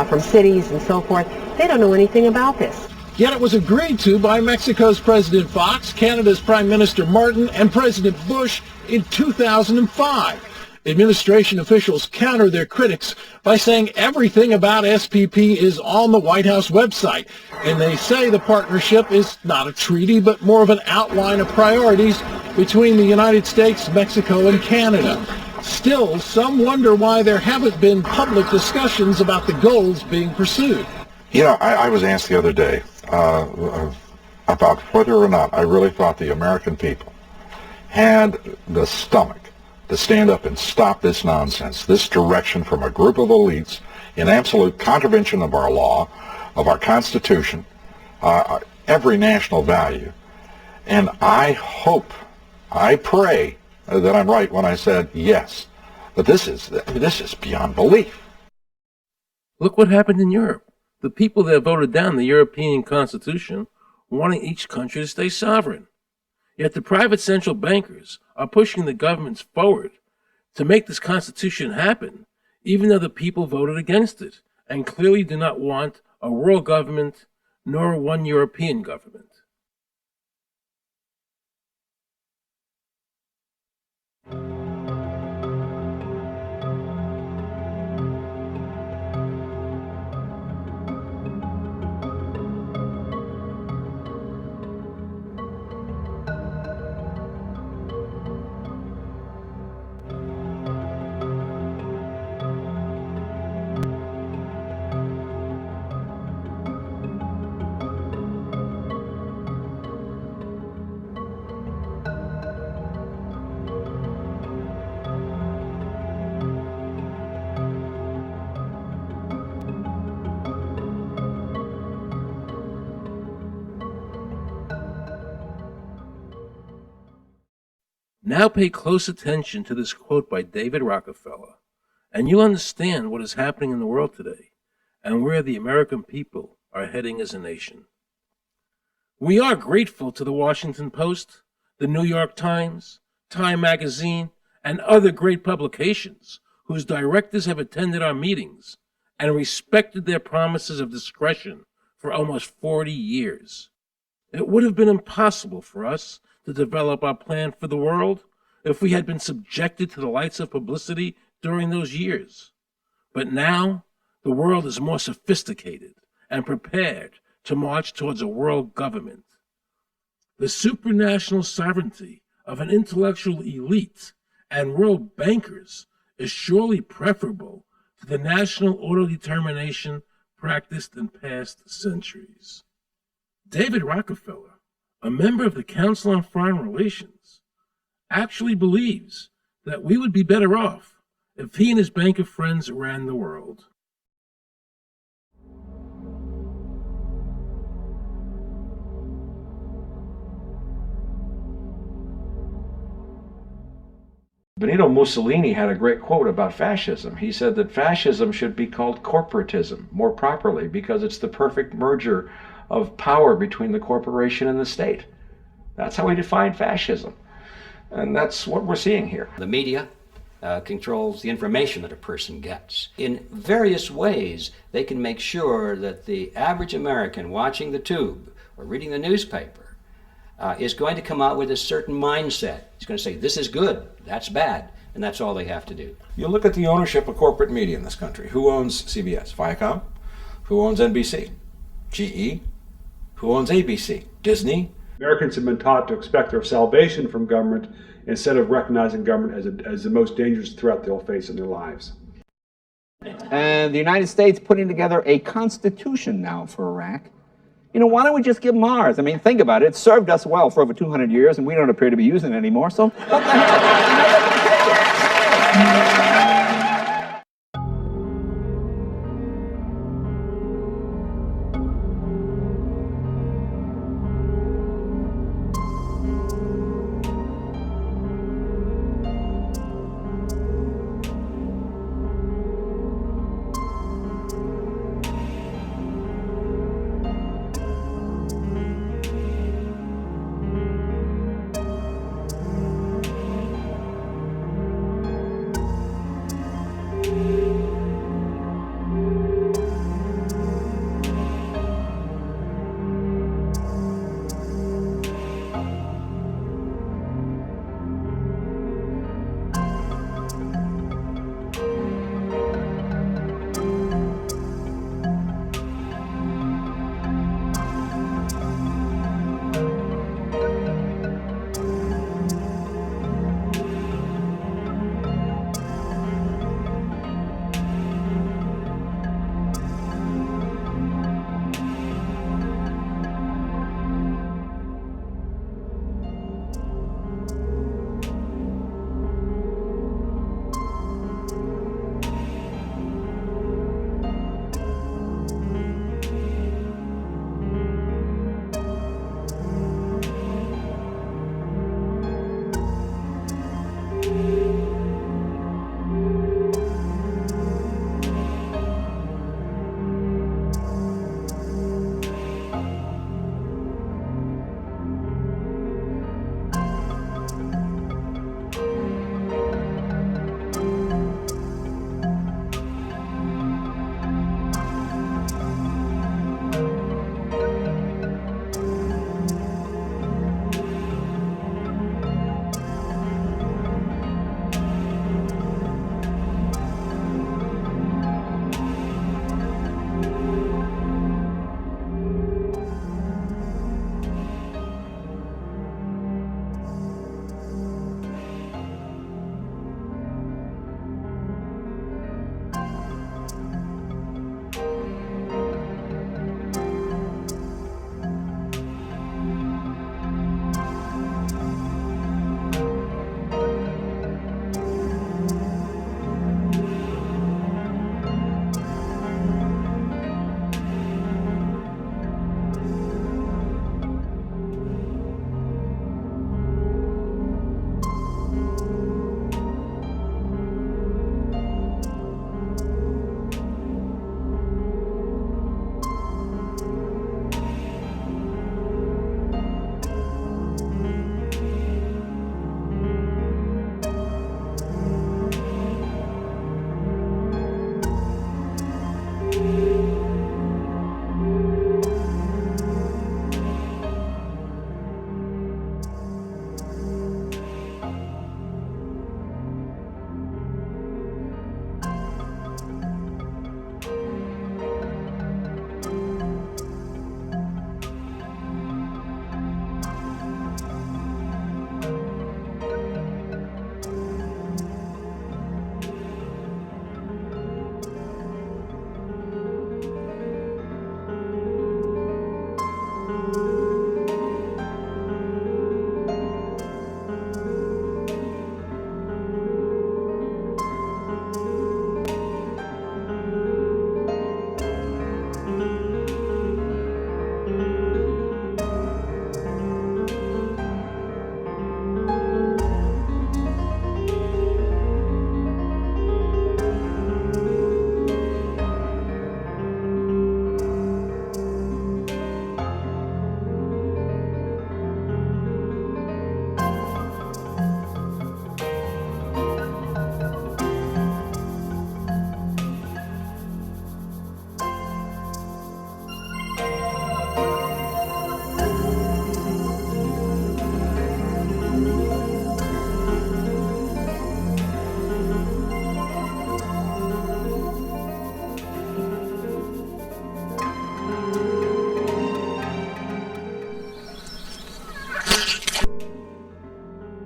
from cities and so forth, they don't know anything about this. Yet it was agreed to by Mexico's President Fox, Canada's Prime Minister Martin, and President Bush in 2005. Administration officials counter their critics by saying everything about SPP is on the White House website, and they say the partnership is not a treaty but more of an outline of priorities between the United States, Mexico, and Canada. Still, some wonder why there haven't been public discussions about the goals being pursued. You know, I was asked the other day about whether or not I really thought the American people had the stomach to stand up and stop this nonsense, this direction from a group of elites in absolute contravention of our law, of our Constitution, every national value. And I hope, I pray that I'm right when I said yes, but this is beyond belief. Look what happened in Europe. The people that voted down the European Constitution wanting each country to stay sovereign. Yet the private central bankers are pushing the governments forward to make this Constitution happen, even though the people voted against it and clearly do not want a world government nor one European government. Now pay close attention to this quote by David Rockefeller, and you'll understand what is happening in the world today and where the American people are heading as a nation. We are grateful to the Washington Post, the New York Times, Time Magazine, and other great publications whose directors have attended our meetings and respected their promises of discretion for almost 40 years. It would have been impossible for us to develop our plan for the world if we had been subjected to the lights of publicity during those years. But now, the world is more sophisticated and prepared to march towards a world government. The supranational sovereignty of an intellectual elite and world bankers is surely preferable to the national autodetermination practiced in past centuries. David Rockefeller, a member of the Council on Foreign Relations, actually believes that we would be better off if he and his bank of friends ran the world. Benito Mussolini had a great quote about fascism. He said that fascism should be called corporatism more properly because it's the perfect merger of power between the corporation and the state. That's how he defined fascism. And that's what we're seeing here. The media controls the information that a person gets. In various ways, they can make sure that the average American watching the tube or reading the newspaper is going to come out with a certain mindset. He's going to say, this is good, that's bad, and that's all they have to do. You look at the ownership of corporate media in this country. Who owns CBS? Viacom? Who owns NBC? GE? Who owns ABC? Disney? Americans have been taught to expect their salvation from government instead of recognizing government as the most dangerous threat they'll face in their lives. And the United States putting together a constitution now for Iraq. You know, why don't we just give them ours? I mean, think about it. It served us well for over 200 years, and we don't appear to be using it anymore, so what the hell?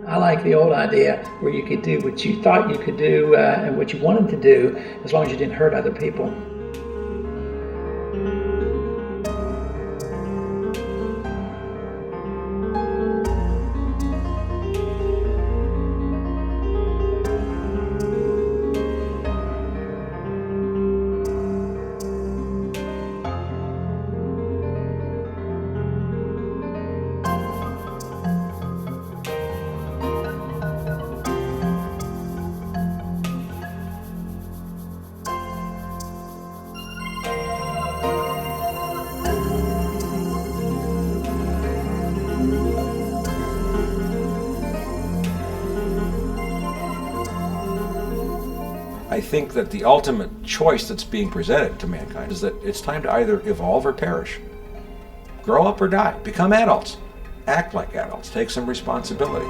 I like the old idea where you could do what you thought you could do and what you wanted to do as long as you didn't hurt other people. I think that the ultimate choice that's being presented to mankind is that it's time to either evolve or perish. Grow up or die. Become adults. Act like adults. Take some responsibility.